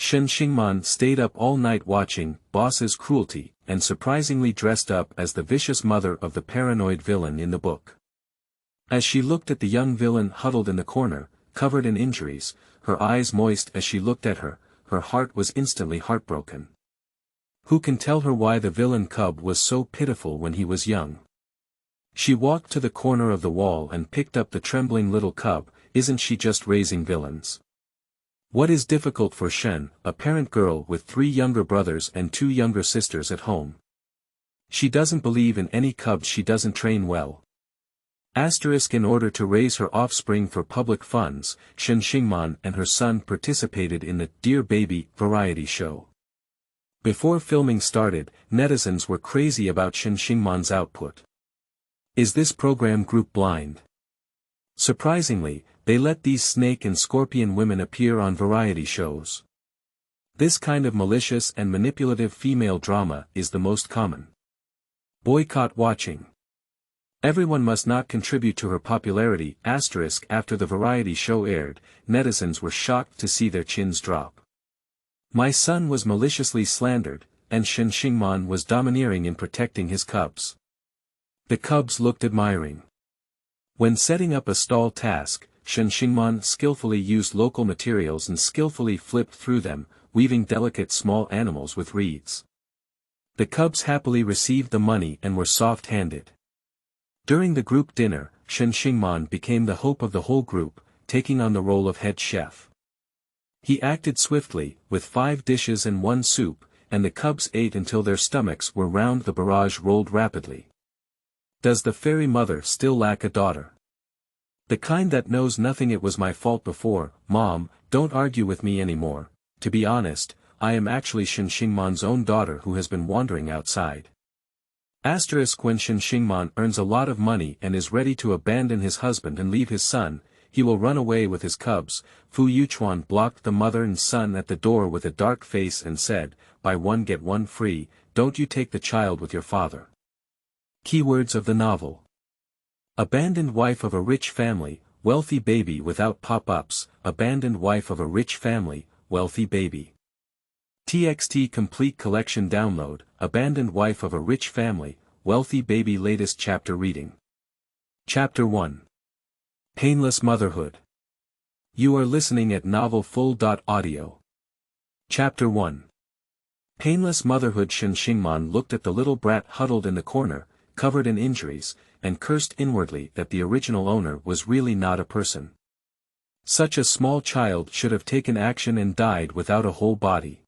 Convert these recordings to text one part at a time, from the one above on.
Shen Xingman stayed up all night watching Boss's Cruelty, and surprisingly dressed up as the vicious mother of the paranoid villain in the book. As she looked at the young villain huddled in the corner, covered in injuries, her eyes moist as she looked at her heart was instantly heartbroken. Who can tell her why the villain cub was so pitiful when he was young? She walked to the corner of the wall and picked up the trembling little cub. Isn't she just raising villains? What is difficult for Shen, a parent girl with 3 younger brothers and 2 younger sisters at home? She doesn't believe in any cubs she doesn't train well. In order to raise her offspring for public funds, Shen Xingman and her son participated in the Dear Baby variety show. Before filming started, netizens were crazy about Shen Xingman's output. Is this program group blind? Surprisingly, they let these snake and scorpion women appear on variety shows. This kind of malicious and manipulative female drama is the most common. Boycott watching. Everyone must not contribute to her popularity. After the variety show aired, netizens were shocked to see their chins drop. My son was maliciously slandered, and Shen Xingman was domineering in protecting his cubs. The cubs looked admiring. When setting up a stall task, Shen Xingman skillfully used local materials and skillfully flipped through them, weaving delicate small animals with reeds. The cubs happily received the money and were soft-handed. During the group dinner, Shen Xingman became the hope of the whole group, taking on the role of head chef. He acted swiftly, with 5 dishes and 1 soup, and the cubs ate until their stomachs were round. The barrage rolled rapidly. Does the fairy mother still lack a daughter? The kind that knows nothing. It was my fault before, Mom, don't argue with me anymore. To be honest, I am actually Shen Xingman's own daughter who has been wandering outside. When Shen Xingman earns a lot of money and is ready to abandon his husband and leave his son, he will run away with his cubs. Fu Yuchuan blocked the mother and son at the door with a dark face and said, "Buy one get one free, don't you take the child with your father." Keywords of the novel. Abandoned wife of a rich family, wealthy baby without pop-ups. Abandoned wife of a rich family, wealthy baby. TXT Complete Collection Download. Abandoned wife of a rich family, wealthy baby. Latest chapter reading. Chapter 1. Painless Motherhood. You are listening at novelfull.audio. Chapter 1. Painless Motherhood. Shen Xingman looked at the little brat huddled in the corner, covered in injuries, and cursed inwardly that the original owner was really not a person. Such a small child should have taken action and died without a whole body.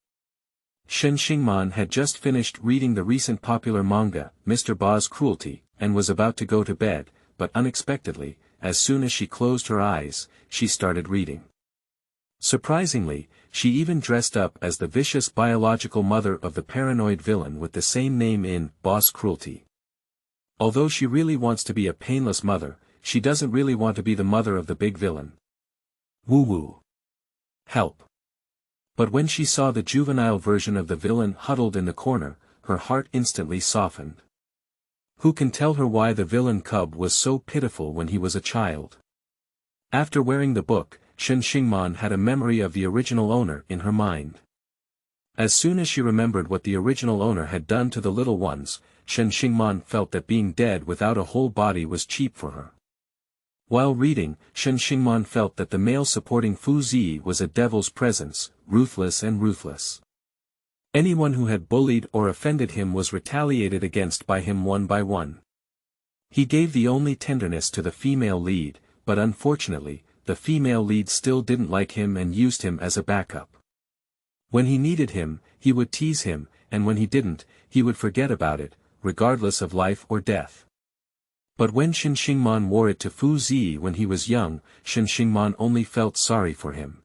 Shen Xingman had just finished reading the recent popular manga, Mr. Ba's Cruelty, and was about to go to bed, but unexpectedly, as soon as she closed her eyes, she started reading. Surprisingly, she even dressed up as the vicious biological mother of the paranoid villain with the same name in Boss Cruelty. Although she really wants to be a painless mother, she doesn't really want to be the mother of the big villain. Woo-woo. Help. But when she saw the juvenile version of the villain huddled in the corner, her heart instantly softened. Who can tell her why the villain cub was so pitiful when he was a child? After wearing the book, Shen Xingman had a memory of the original owner in her mind. As soon as she remembered what the original owner had done to the little ones, Shen Xingman felt that being dead without a whole body was cheap for her. While reading, Shen Xingman felt that the male supporting Fu Zi was a devil's presence, ruthless and ruthless. Anyone who had bullied or offended him was retaliated against by him one by one. He gave the only tenderness to the female lead, but unfortunately, the female lead still didn't like him and used him as a backup. When he needed him, he would tease him, and when he didn't, he would forget about it, regardless of life or death. But when Shen Xingman wore it to Fu Zi when he was young, Shen Xingman only felt sorry for him.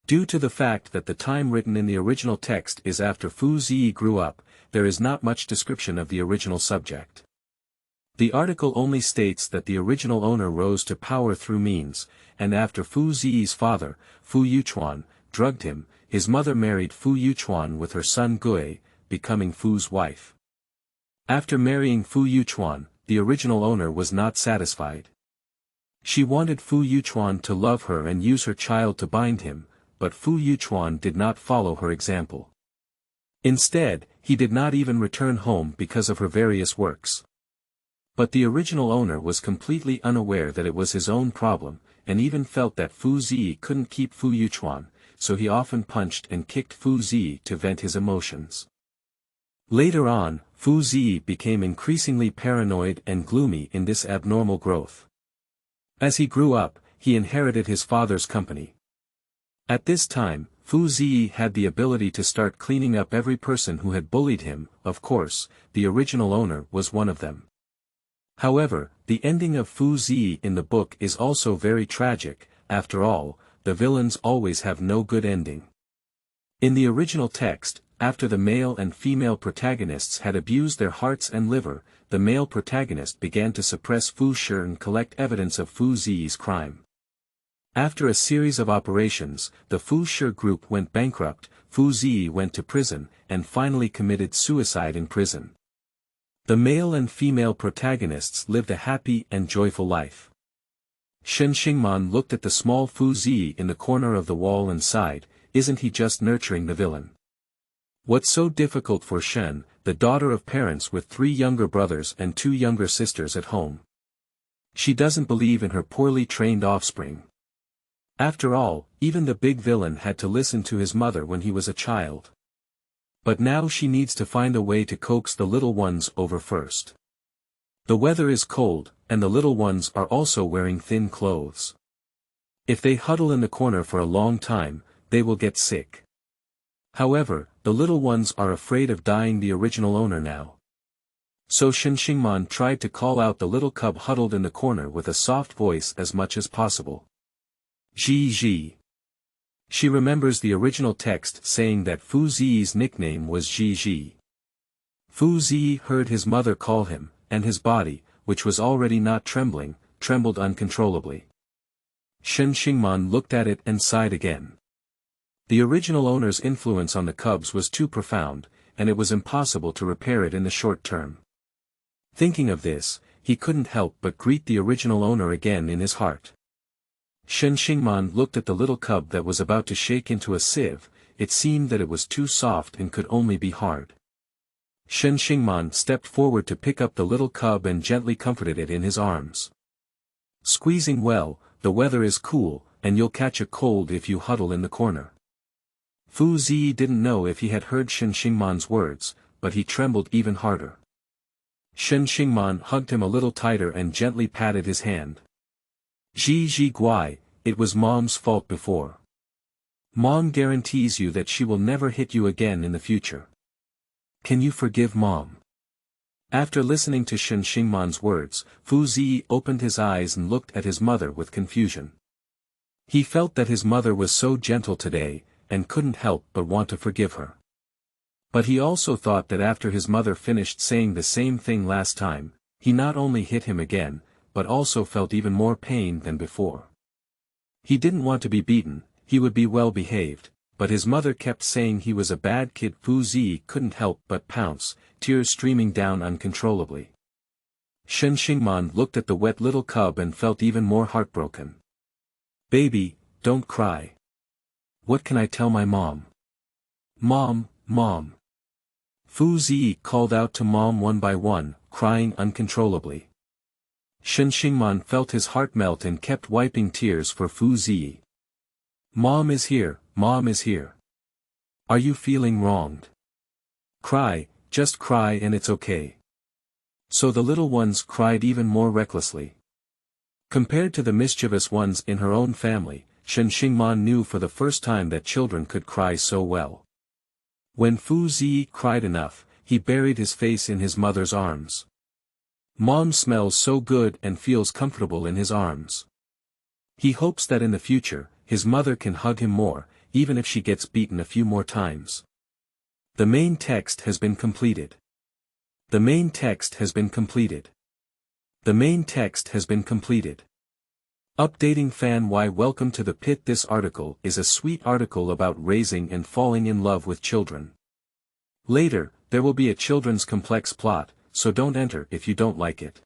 Due to the fact that the time written in the original text is after Fu Zi grew up, there is not much description of the original subject. The article only states that the original owner rose to power through means, and after Fu Zi's father, Fu Yuchuan, drugged him, his mother married Fu Yuchuan with her son Gui, becoming Fu's wife. After marrying Fu Yuchuan, the original owner was not satisfied. She wanted Fu Yuchuan to love her and use her child to bind him, but Fu Yuchuan did not follow her example. Instead, he did not even return home because of her various works. But the original owner was completely unaware that it was his own problem, and even felt that Fu Zi couldn't keep Fu Yuchuan, so he often punched and kicked Fu Zi to vent his emotions. Later on, Fu Zi became increasingly paranoid and gloomy in this abnormal growth. As he grew up, he inherited his father's company. At this time, Fu Zi had the ability to start cleaning up every person who had bullied him. Of course, the original owner was one of them. However, the ending of Fu Zi in the book is also very tragic. After all, the villains always have no good ending. In the original text, after the male and female protagonists had abused their hearts and liver, the male protagonist began to suppress Fu Shi and collect evidence of Fu Zi's crime. After a series of operations, the Fu Shi group went bankrupt, Fu Zi went to prison, and finally committed suicide in prison. The male and female protagonists lived a happy and joyful life. Shen Xingman looked at the small Fu Zi in the corner of the wall and sighed, isn't he just nurturing the villain? What's so difficult for Shen, the daughter of parents with 3 younger brothers and 2 younger sisters at home? She doesn't believe in her poorly trained offspring. After all, even the big villain had to listen to his mother when he was a child. But now she needs to find a way to coax the little ones over first. The weather is cold, and the little ones are also wearing thin clothes. If they huddle in the corner for a long time, they will get sick. However, the little ones are afraid of dying the original owner now. So Shen Xingman tried to call out the little cub huddled in the corner with a soft voice as much as possible. Zhi Zhi. She remembers the original text saying that Fu Zi's nickname was Zhi Zhi. Fu Zi heard his mother call him, and his body, which was already not trembling, trembled uncontrollably. Shen Xingman looked at it and sighed again. The original owner's influence on the cubs was too profound, and it was impossible to repair it in the short term. Thinking of this, he couldn't help but greet the original owner again in his heart. Shen Xingman looked at the little cub that was about to shake into a sieve. It seemed that it was too soft and could only be hard. Shen Xingman stepped forward to pick up the little cub and gently comforted it in his arms. Squeezing well, the weather is cool, and you'll catch a cold if you huddle in the corner. Fu Zi didn't know if he had heard Shen Xingman's words, but he trembled even harder. Shen Xingman hugged him a little tighter and gently patted his hand. Zhi Zhi Guai, it was Mom's fault before. Mom guarantees you that she will never hit you again in the future. Can you forgive Mom? After listening to Shen Xingman's words, Fu Zi opened his eyes and looked at his mother with confusion. He felt that his mother was so gentle today, and couldn't help but want to forgive her. But he also thought that after his mother finished saying the same thing last time, he not only hit him again, but also felt even more pain than before. He didn't want to be beaten, he would be well behaved, but his mother kept saying he was a bad kid. Fu Zi couldn't help but pounce, tears streaming down uncontrollably. Shen Xingman looked at the wet little cub and felt even more heartbroken. Baby, don't cry. What can I tell my mom? Mom, Mom. Fu Zi called out to Mom one by one, crying uncontrollably. Shen Xingman felt his heart melt and kept wiping tears for Fu Zi. Mom is here, Mom is here. Are you feeling wronged? Cry, just cry and it's okay. So the little ones cried even more recklessly. Compared to the mischievous ones in her own family, Shen Xingman knew for the first time that children could cry so well. When Fu Zi cried enough, he buried his face in his mother's arms. Mom smells so good and feels comfortable in his arms. He hopes that in the future, his mother can hug him more, even if she gets beaten a few more times. The main text has been completed. The main text has been completed. The main text has been completed. Updating fan Y. Welcome to the pit. This article is a sweet article about raising and falling in love with children. Later, there will be a children's complex plot, so don't enter if you don't like it.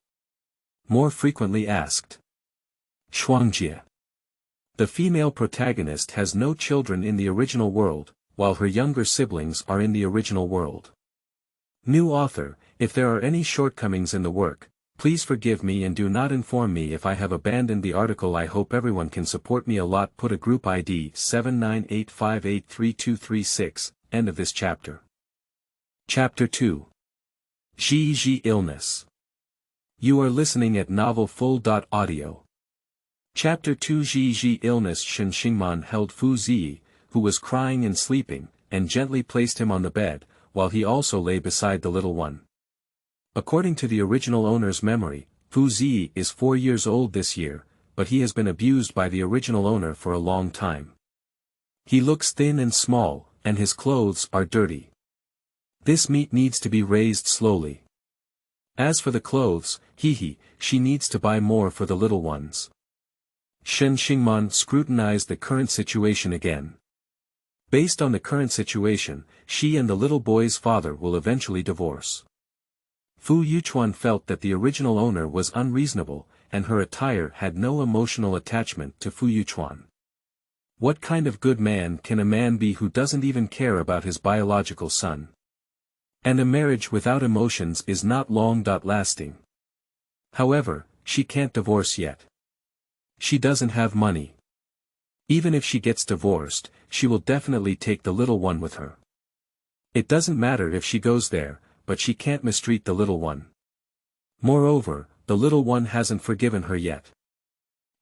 More frequently asked. Shuangjie. The female protagonist has no children in the original world, while her younger siblings are in the original world. New author, if there are any shortcomings in the work, please forgive me and do not inform me if I have abandoned the article. I hope everyone can support me a lot. Put a group ID 7985832336, end of this chapter. Chapter 2. Zhi Zhi Illness. You are listening at novelfull.audio. Chapter 2. Zhi Zhi Illness. Shen Xingman held Fu Zi, who was crying and sleeping, and gently placed him on the bed, while he also lay beside the little one. According to the original owner's memory, Fu Zi is 4 years old this year, but he has been abused by the original owner for a long time. He looks thin and small, and his clothes are dirty. This meat needs to be raised slowly. As for the clothes, she needs to buy more for the little ones. Shen Xingman scrutinized the current situation again. Based on the current situation, she and the little boy's father will eventually divorce. Fu Yuchuan felt that the original owner was unreasonable, and her attire had no emotional attachment to Fu Yuchuan. What kind of good man can a man be who doesn't even care about his biological son? And a marriage without emotions is not long-lasting. However, she can't divorce yet. She doesn't have money. Even if she gets divorced, she will definitely take the little one with her. It doesn't matter if she goes there, but she can't mistreat the little one. Moreover, the little one hasn't forgiven her yet.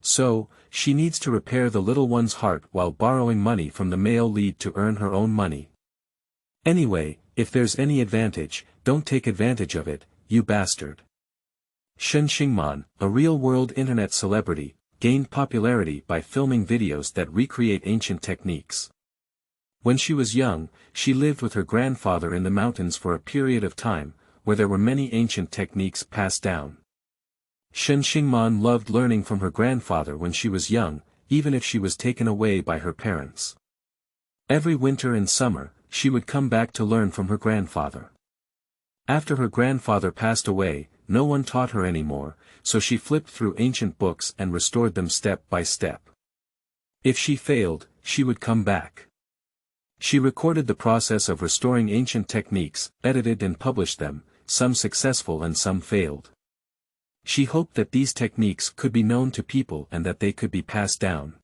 So, she needs to repair the little one's heart while borrowing money from the male lead to earn her own money. Anyway, if there's any advantage, don't take advantage of it, you bastard. Shen Xingman, a real-world internet celebrity, gained popularity by filming videos that recreate ancient techniques. When she was young, she lived with her grandfather in the mountains for a period of time, where there were many ancient techniques passed down. Shen Xingman loved learning from her grandfather when she was young, even if she was taken away by her parents. Every winter and summer, she would come back to learn from her grandfather. After her grandfather passed away, no one taught her anymore, so she flipped through ancient books and restored them step by step. If she failed, she would come back. She recorded the process of restoring ancient techniques, edited and published them, some successful and some failed. She hoped that these techniques could be known to people and that they could be passed down.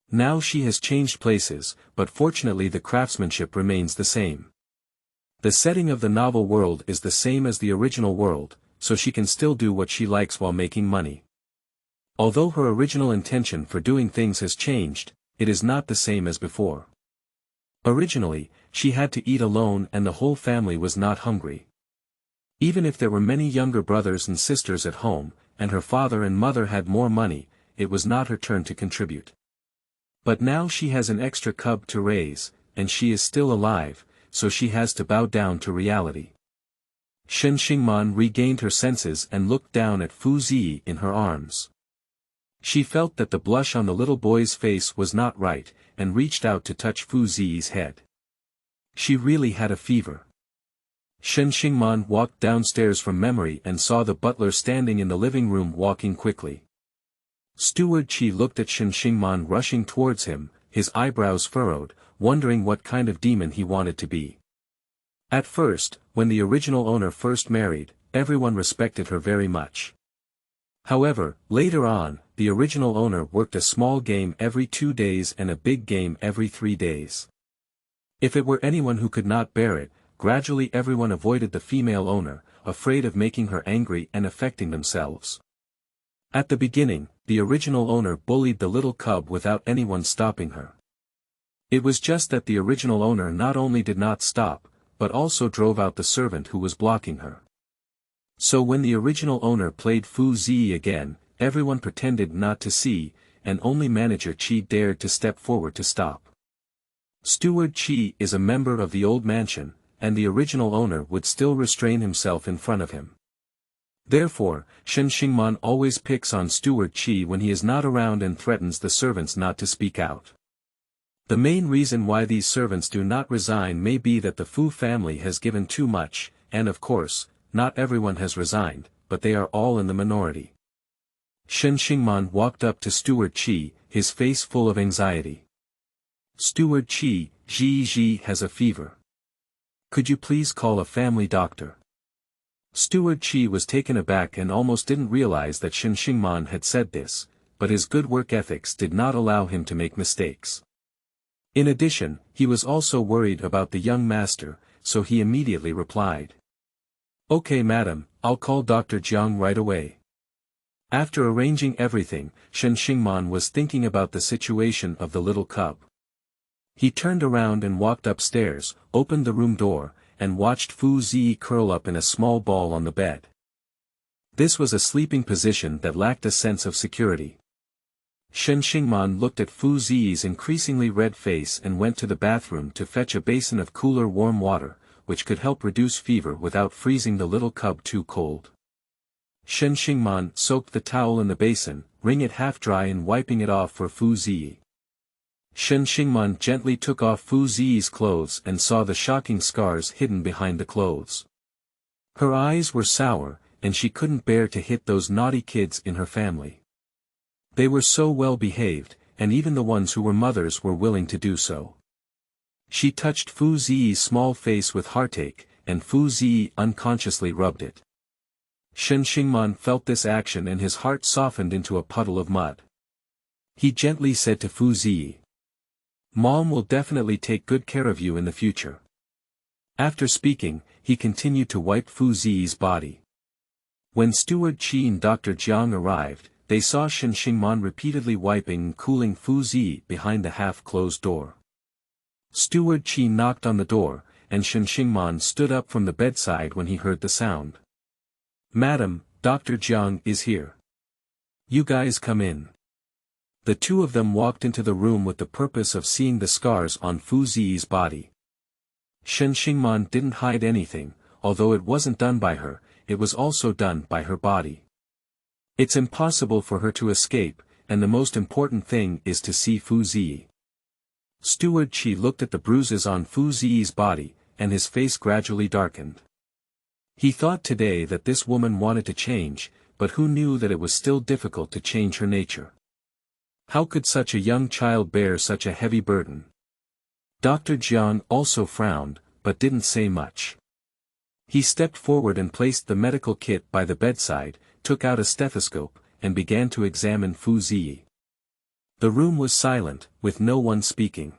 Now she has changed places, but fortunately the craftsmanship remains the same. The setting of the novel world is the same as the original world, so she can still do what she likes while making money. Although her original intention for doing things has changed, it is not the same as before. Originally, she had to eat alone and the whole family was not hungry. Even if there were many younger brothers and sisters at home, and her father and mother had more money, it was not her turn to contribute. But now she has an extra cub to raise, and she is still alive, so she has to bow down to reality. Shen Xingman regained her senses and looked down at Fu Zi in her arms. She felt that the blush on the little boy's face was not right, and reached out to touch Fu Zi's head. She really had a fever. Shen Xingman walked downstairs from memory and saw the butler standing in the living room walking quickly. Steward Qi looked at Shen Xingman rushing towards him, his eyebrows furrowed, wondering what kind of demon he wanted to be. At first, when the original owner first married, everyone respected her very much. However, later on, the original owner worked a small game every 2 days and a big game every 3 days. If it were anyone who could not bear it, gradually everyone avoided the female owner, afraid of making her angry and affecting themselves. At the beginning, the original owner bullied the little cub without anyone stopping her. It was just that the original owner not only did not stop, but also drove out the servant who was blocking her. So when the original owner played Fu Zi again, everyone pretended not to see, and only manager Qi dared to step forward to stop. Steward Qi is a member of the old mansion, and the original owner would still restrain himself in front of him. Therefore, Shen Xingman always picks on Steward Qi when he is not around and threatens the servants not to speak out. The main reason why these servants do not resign may be that the Fu family has given too much, and of course, not everyone has resigned, but they are all in the minority. Shen Xingman walked up to Steward Qi, his face full of anxiety. "Steward Qi, Zhi Zhi has a fever. Could you please call a family doctor?" Steward Qi was taken aback and almost didn't realize that Shen Xingman had said this, but his good work ethics did not allow him to make mistakes. In addition, he was also worried about the young master, so he immediately replied. "Okay madam, I'll call Dr. Jiang right away." After arranging everything, Shen Xingman was thinking about the situation of the little cub. He turned around and walked upstairs, opened the room door, and watched Fu Ziyi curl up in a small ball on the bed. This was a sleeping position that lacked a sense of security. Shen Xingman looked at Fu Ziyi's increasingly red face and went to the bathroom to fetch a basin of cooler warm water, which could help reduce fever without freezing the little cub too cold. Shen Xingman soaked the towel in the basin, wringing it half dry and wiping it off for Fu Ziyi. Shen Xingman gently took off Fu Ziyi's clothes and saw the shocking scars hidden behind the clothes. Her eyes were sour, and she couldn't bear to hit those naughty kids in her family. They were so well behaved, and even the ones who were mothers were willing to do so. She touched Fu Ziyi's small face with heartache, and Fu Ziyi unconsciously rubbed it. Shen Xingman felt this action and his heart softened into a puddle of mud. He gently said to Fu Ziyi, "Mom will definitely take good care of you in the future." After speaking, he continued to wipe Fu Ziyi's body. When Steward Qi and Dr. Jiang arrived, they saw Shen Xingman repeatedly wiping and cooling Fu Ziyi behind the half-closed door. Steward Qi knocked on the door, and Shen Xingman stood up from the bedside when he heard the sound. "Madam, Dr. Jiang is here. You guys come in." The two of them walked into the room with the purpose of seeing the scars on Fu Ziyi's body. Shen Xingman didn't hide anything, although it wasn't done by her, it was also done by her body. It's impossible for her to escape, and the most important thing is to see Fu Ziyi. Steward Qi looked at the bruises on Fu Ziyi's body, and his face gradually darkened. He thought today that this woman wanted to change, but who knew that it was still difficult to change her nature? How could such a young child bear such a heavy burden? Dr. Jiang also frowned, but didn't say much. He stepped forward and placed the medical kit by the bedside, took out a stethoscope, and began to examine Fu Ziyi. The room was silent, with no one speaking.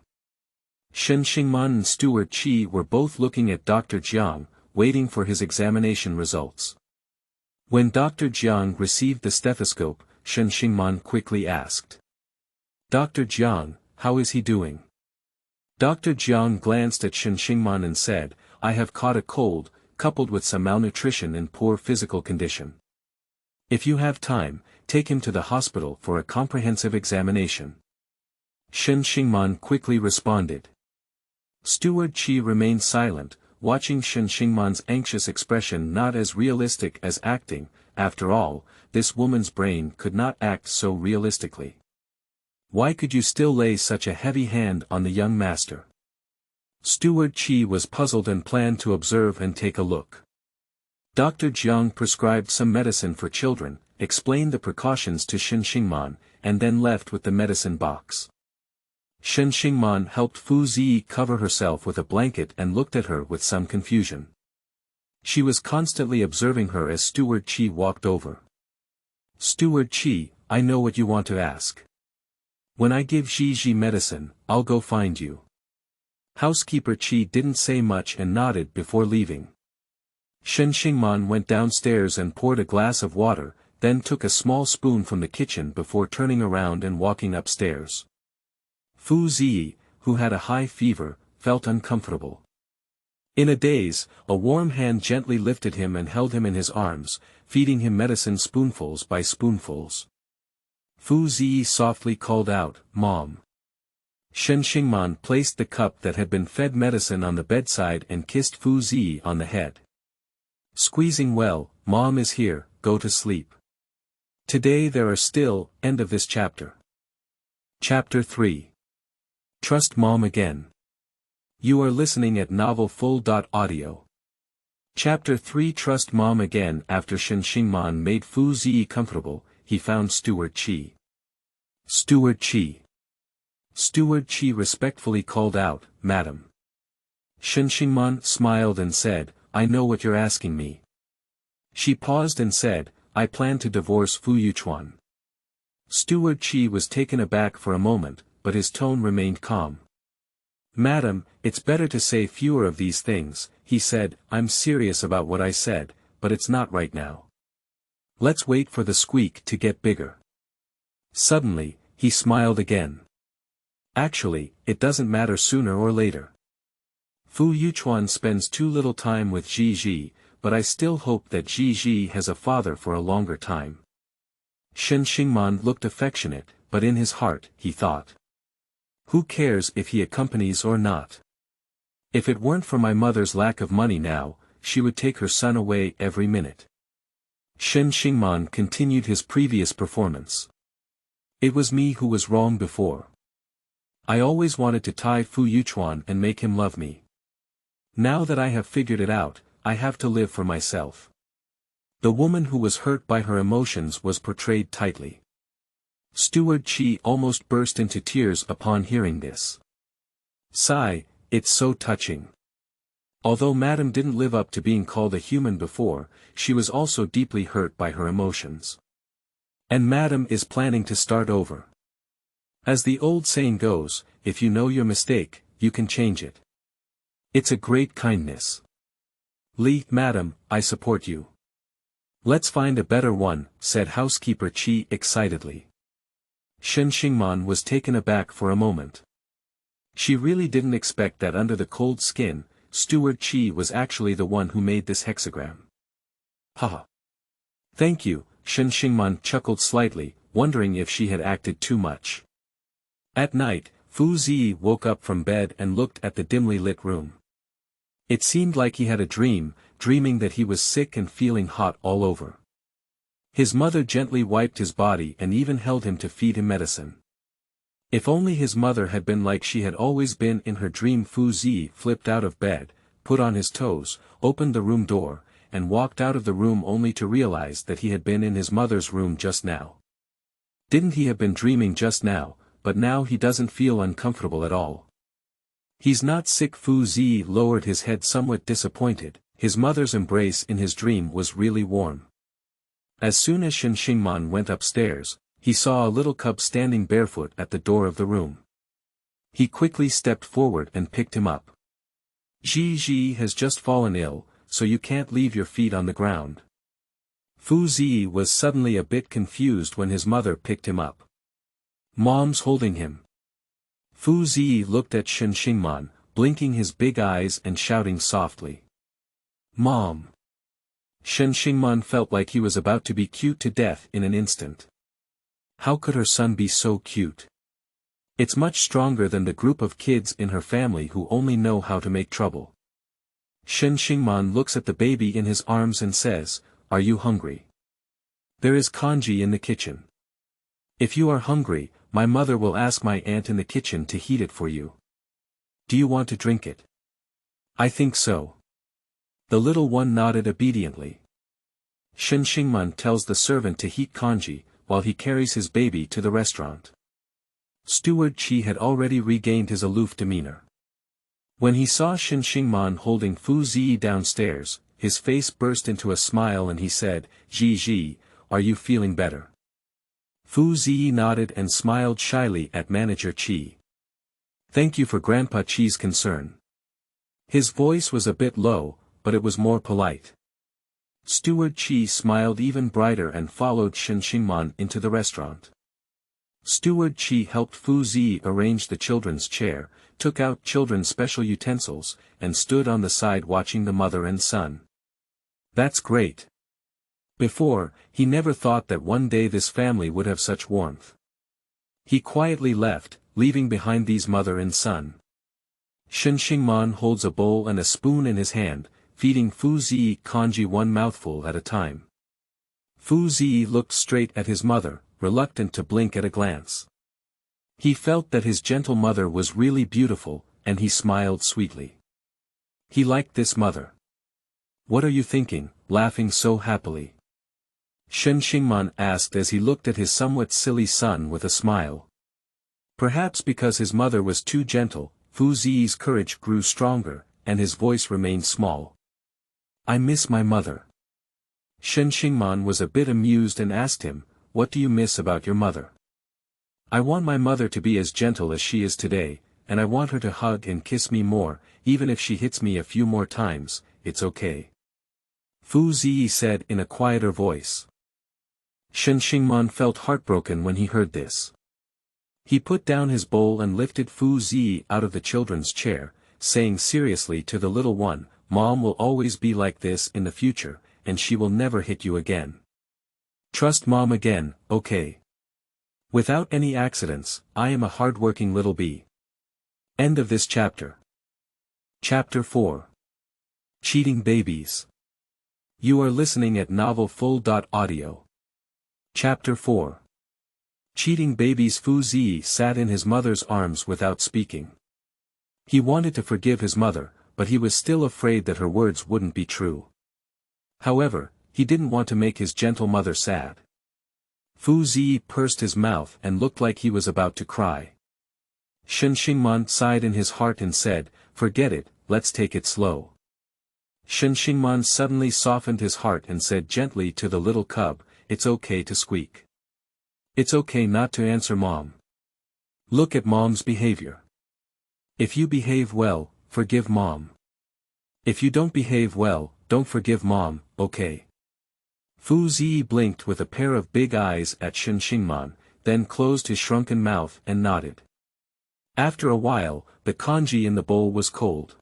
Shen Xingman and Steward Qi were both looking at Dr. Jiang, waiting for his examination results. When Dr. Jiang received the stethoscope, Shen Xingman quickly asked, "Dr. Jiang, how is he doing?" Dr. Jiang glanced at Shen Xingman and said, "I have caught a cold, coupled with some malnutrition and poor physical condition. If you have time, take him to the hospital for a comprehensive examination." Shen Xingman quickly responded. Steward Qi remained silent, watching Shen Xingman's anxious expression not as realistic as acting. After all, this woman's brain could not act so realistically. Why could you still lay such a heavy hand on the young master? Steward Qi was puzzled and planned to observe and take a look. Dr. Jiang prescribed some medicine for children, explained the precautions to Shen Xingman, and then left with the medicine box. Shen Xingman helped Fu Ziyi cover herself with a blanket and looked at her with some confusion. She was constantly observing her as Steward Qi walked over. "Steward Qi, I know what you want to ask. When I give Zhi Zhi medicine, I'll go find you." Housekeeper Qi didn't say much and nodded before leaving. Shen Xingman went downstairs and poured a glass of water, then took a small spoon from the kitchen before turning around and walking upstairs. Fu Ziyi, who had a high fever, felt uncomfortable. In a daze, a warm hand gently lifted him and held him in his arms, feeding him medicine spoonfuls by spoonfuls. Fu Ziyi softly called out, "Mom." Shen Xingman placed the cup that had been fed medicine on the bedside and kissed Fu Ziyi on the head. "Squeezing well, Mom is here, go to sleep. Today there are still." End of this chapter. Chapter 3. Trust Mom Again. You are listening at novelfull.audio. Chapter 3. Trust Mom Again. After Shen Xingman made Fu Ziyi comfortable, he found Steward Qi. Steward Qi. Steward Qi respectfully called out, Madam. Shen Xingman smiled and said, I know what you're asking me. She paused and said, I plan to divorce Fu Yuchuan. Steward Qi was taken aback for a moment, but his tone remained calm. Madam, it's better to say fewer of these things, he said. I'm serious about what I said, but it's not right now. Let's wait for the squeak to get bigger. Suddenly, he smiled again. Actually, it doesn't matter sooner or later. Fu Yuchuan spends too little time with Zhi Zhi, but I still hope that Zhi Zhi has a father for a longer time. Shen Xingman looked affectionate, but in his heart, he thought. Who cares if he accompanies or not? If it weren't for my mother's lack of money now, she would take her son away every minute. Shen Xingman continued his previous performance. It was me who was wrong before. I always wanted to tie Fu Yuchuan and make him love me. Now that I have figured it out, I have to live for myself. The woman who was hurt by her emotions was portrayed tightly. Steward Qi almost burst into tears upon hearing this. Sigh, it's so touching. Although Madame didn't live up to being called a human before, she was also deeply hurt by her emotions. And Madame is planning to start over. As the old saying goes, if you know your mistake, you can change it. It's a great kindness. Madame, I support you. Let's find a better one, said housekeeper Qi excitedly. Shen Xingman was taken aback for a moment. She really didn't expect that under the cold skin, Steward Qi was actually the one who made this hexagram. Haha. Thank you, Shen Xingman chuckled slightly, wondering if she had acted too much. At night, Fu Zi woke up from bed and looked at the dimly lit room. It seemed like he had a dream, dreaming that he was sick and feeling hot all over. His mother gently wiped his body and even held him to feed him medicine. If only his mother had been like she had always been in her dream. Fu Zi flipped out of bed, put on his toes, opened the room door, and walked out of the room only to realize that he had been in his mother's room just now. Didn't he have been dreaming just now, but now he doesn't feel uncomfortable at all. He's not sick. Fu Zi lowered his head somewhat disappointed. His mother's embrace in his dream was really warm. As soon as Shen Xingman went upstairs, he saw a little cub standing barefoot at the door of the room. He quickly stepped forward and picked him up. Zhi Zhi has just fallen ill, so you can't leave your feet on the ground. Fu Zi was suddenly a bit confused when his mother picked him up. Mom's holding him. Fu Zi looked at Shen Xingman, blinking his big eyes and shouting softly. Mom. Shen Xingman felt like he was about to be cute to death in an instant. How could her son be so cute? It's much stronger than the group of kids in her family who only know how to make trouble. Shen Xingman looks at the baby in his arms and says, Are you hungry? There is congee in the kitchen. If you are hungry, my mother will ask my aunt in the kitchen to heat it for you. Do you want to drink it? I think so. The little one nodded obediently. Shen Xingman tells the servant to heat congee, while he carries his baby to the restaurant. Steward Qi had already regained his aloof demeanor. When he saw Shen Xingman holding Fu Zi downstairs, his face burst into a smile and he said, Zhi Zhi, are you feeling better? Fu Zi nodded and smiled shyly at Manager Qi. Thank you for Grandpa Qi's concern. His voice was a bit low, but it was more polite. Steward Qi smiled even brighter and followed Shen Xingman into the restaurant. Steward Qi helped Fu Zi arrange the children's chair, took out children's special utensils, and stood on the side watching the mother and son. That's great. Before, he never thought that one day this family would have such warmth. He quietly left, leaving behind these mother and son. Shen Xingman holds a bowl and a spoon in his hand, feeding Fu Zi congee one mouthful at a time. Fu Zi looked straight at his mother, reluctant to blink at a glance. He felt that his gentle mother was really beautiful, and he smiled sweetly. He liked this mother. What are you thinking, laughing so happily? Shen Xingman asked as he looked at his somewhat silly son with a smile. Perhaps because his mother was too gentle, Fu Ziyi's courage grew stronger, and his voice remained small. I miss my mother. Shen Xingman was a bit amused and asked him, what do you miss about your mother? I want my mother to be as gentle as she is today, and I want her to hug and kiss me more, even if she hits me a few more times, it's okay. Fu Ziyi said in a quieter voice. Shen Xingman felt heartbroken when he heard this. He put down his bowl and lifted Fu Ziyi out of the children's chair, saying seriously to the little one, Mom will always be like this in the future, and she will never hit you again. Trust Mom again, okay? Without any accidents, I am a hard-working little bee. End of this chapter. Chapter 4. Cheating Babies. You are listening at novelfull.audio. Chapter 4. Cheating Babies. Fu Ziyi sat in his mother's arms without speaking. He wanted to forgive his mother, but he was still afraid that her words wouldn't be true. However, he didn't want to make his gentle mother sad. Fu Ziyi pursed his mouth and looked like he was about to cry. Shen Xingman sighed in his heart and said, forget it, let's take it slow. Shen Xingman suddenly softened his heart and said gently to the little cub, it's okay to squeak. It's okay not to answer Mom. Look at Mom's behavior. If you behave well, forgive Mom. If you don't behave well, don't forgive Mom, okay? Fu Ziyi blinked with a pair of big eyes at Shen Xingman, then closed his shrunken mouth and nodded. After a while, the congee in the bowl was cold.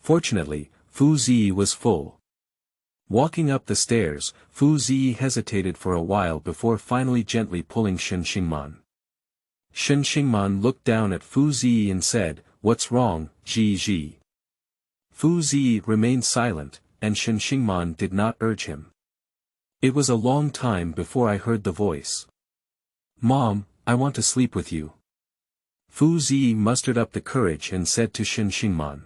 Fortunately, Fu Ziyi was full. Walking up the stairs, Fu Ziyi hesitated for a while before finally gently pulling Shen Xingman. Shen Xingman looked down at Fu Ziyi and said, what's wrong, Zhi Zhi? Fu Ziyi remained silent, and Shen Xingman did not urge him. It was a long time before I heard the voice. Mom, I want to sleep with you. Fu Ziyi mustered up the courage and said to Shen Xingman.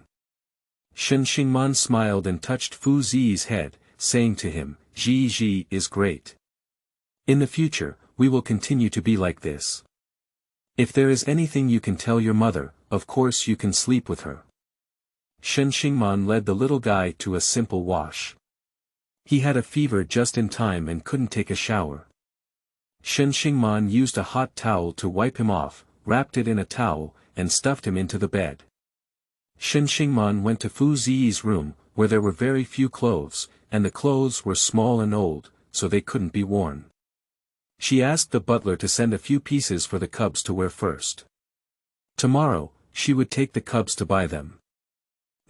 Shen Xingman smiled and touched Fu Ziyi's head, saying to him, Zhi Zhi is great. In the future, we will continue to be like this. If there is anything you can tell your mother, of course you can sleep with her. Shen Xingman led the little guy to a simple wash. He had a fever just in time and couldn't take a shower. Shen Xingman used a hot towel to wipe him off, wrapped it in a towel, and stuffed him into the bed. Shen Xingman went to Fu Ziyi's room, where there were very few clothes, and the clothes were small and old, so they couldn't be worn. She asked the butler to send a few pieces for the cubs to wear first. Tomorrow, she would take the cubs to buy them.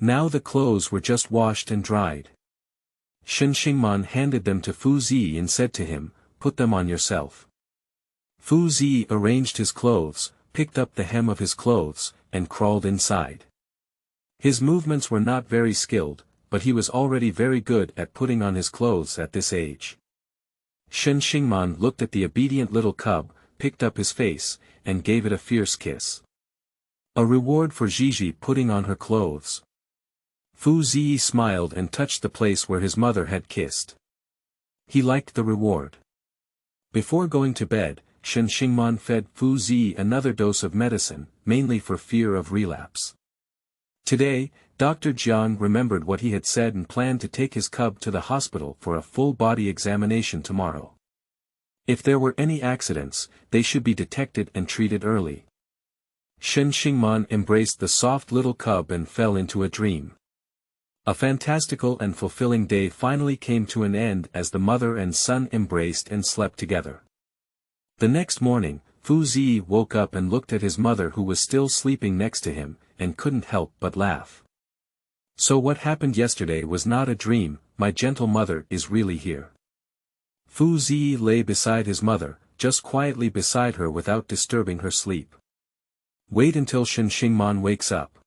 Now the clothes were just washed and dried. Shen Xingman handed them to Fu Ziyi and said to him, put them on yourself. Fu Ziyi arranged his clothes, picked up the hem of his clothes, and crawled inside. His movements were not very skilled, but he was already very good at putting on his clothes at this age. Shen Xingman looked at the obedient little cub, picked up his face, and gave it a fierce kiss. A reward for Zhi Zhi putting on her clothes. Fu Ziyi smiled and touched the place where his mother had kissed. He liked the reward. Before going to bed, Shen Xingman fed Fu Ziyi another dose of medicine, mainly for fear of relapse. Today, Dr. Jiang remembered what he had said and planned to take his cub to the hospital for a full-body examination tomorrow. If there were any accidents, they should be detected and treated early. Shen Xingman embraced the soft little cub and fell into a dream. A fantastical and fulfilling day finally came to an end as the mother and son embraced and slept together. The next morning, Fu Ziyi woke up and looked at his mother who was still sleeping next to him, and couldn't help but laugh. So what happened yesterday was not a dream, my gentle mother is really here. Fu Ziyi lay beside his mother, just quietly beside her without disturbing her sleep. Wait until Shen Xingman wakes up.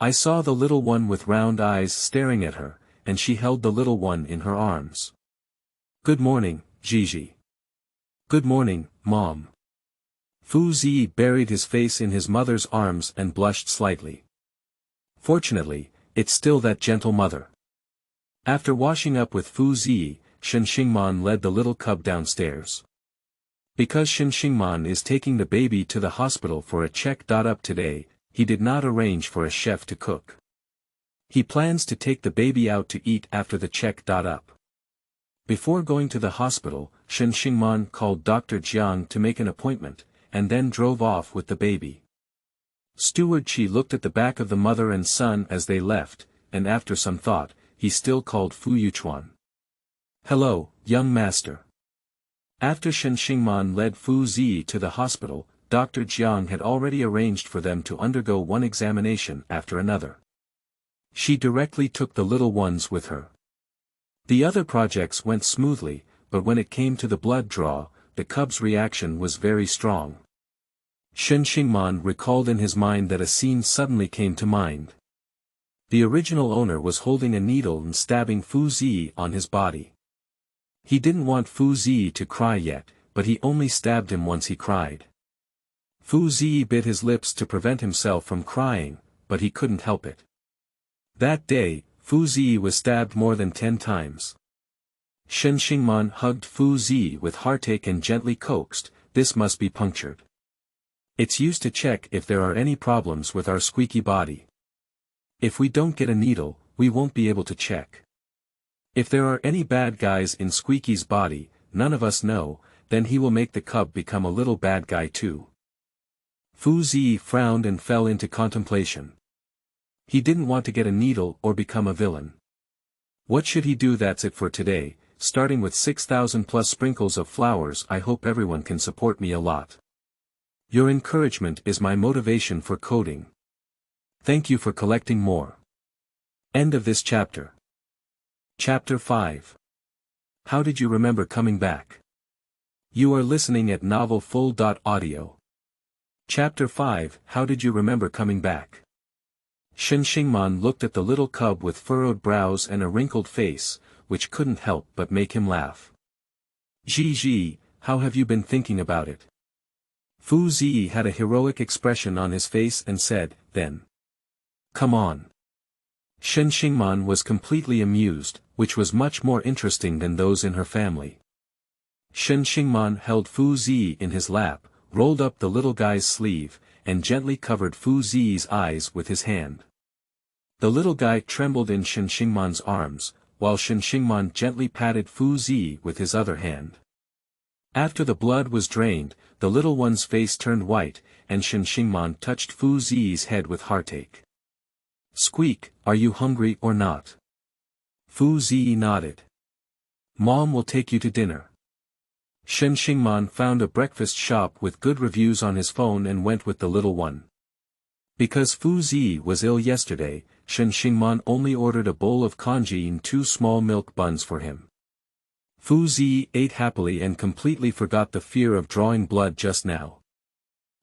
I saw the little one with round eyes staring at her, and she held the little one in her arms. Good morning, Zhi Zhi. Good morning, Mom. Fu Ziyi buried his face in his mother's arms and blushed slightly. Fortunately, it's still that gentle mother. After washing up with Fu Ziyi, Shen Xingman led the little cub downstairs. Because Shen Xingman is taking the baby to the hospital for a check-up today, he did not arrange for a chef to cook. He plans to take the baby out to eat after the check-up. Before going to the hospital, Shen Xingman called Dr. Jiang to make an appointment, and then drove off with the baby. Steward Qi looked at the back of the mother and son as they left, and after some thought, he still called Fu Yuchuan. "Hello, young master." After Shen Xingman led Fu Zi to the hospital, Dr. Jiang had already arranged for them to undergo one examination after another. She directly took the little ones with her. The other projects went smoothly, but when it came to the blood draw, the cub's reaction was very strong. Shen Xingman recalled in his mind that a scene suddenly came to mind. The original owner was holding a needle and stabbing Fu Zi on his body. He didn't want Fu Zi to cry yet, but he only stabbed him once he cried. Fu Zi bit his lips to prevent himself from crying, but he couldn't help it. That day, Fu Zi was stabbed more than 10 times. Shen Xingman hugged Fu Zi with heartache and gently coaxed, "This must be punctured. It's used to check if there are any problems with our squeaky body. If we don't get a needle, we won't be able to check. If there are any bad guys in Squeaky's body, none of us know, then he will make the cub become a little bad guy too." Fu Zi frowned and fell into contemplation. He didn't want to get a needle or become a villain. What should he do? That's it for today, starting with 6,000 plus sprinkles of flowers. I hope everyone can support me a lot. Your encouragement is my motivation for coding. Thank you for collecting more. End of this chapter. Chapter 5. How did you remember coming back? You are listening at novelfull.audio. Chapter 5. How did you remember coming back? Shen Xingman looked at the little cub with furrowed brows and a wrinkled face, which couldn't help but make him laugh. "Zhi Zhi, how have you been thinking about it?" Fu Zi had a heroic expression on his face and said, "Then. Come on." Shen Xingman was completely amused, which was much more interesting than those in her family. Shen Xingman held Fu Zi in his lap, rolled up the little guy's sleeve, and gently covered Fu Zi's eyes with his hand. The little guy trembled in Shen Xingman's arms, while Shen Xingman gently patted Fu Zi with his other hand. After the blood was drained, the little one's face turned white, and Shen Xingman touched Fu Zi's head with heartache. "Squeak, are you hungry or not?" Fu Zi nodded. "Mom will take you to dinner." Shen Xingman found a breakfast shop with good reviews on his phone and went with the little one. Because Fu Zi was ill yesterday, Shen Xingman only ordered a bowl of congee and 2 small milk buns for him. Fu Zi ate happily and completely forgot the fear of drawing blood just now.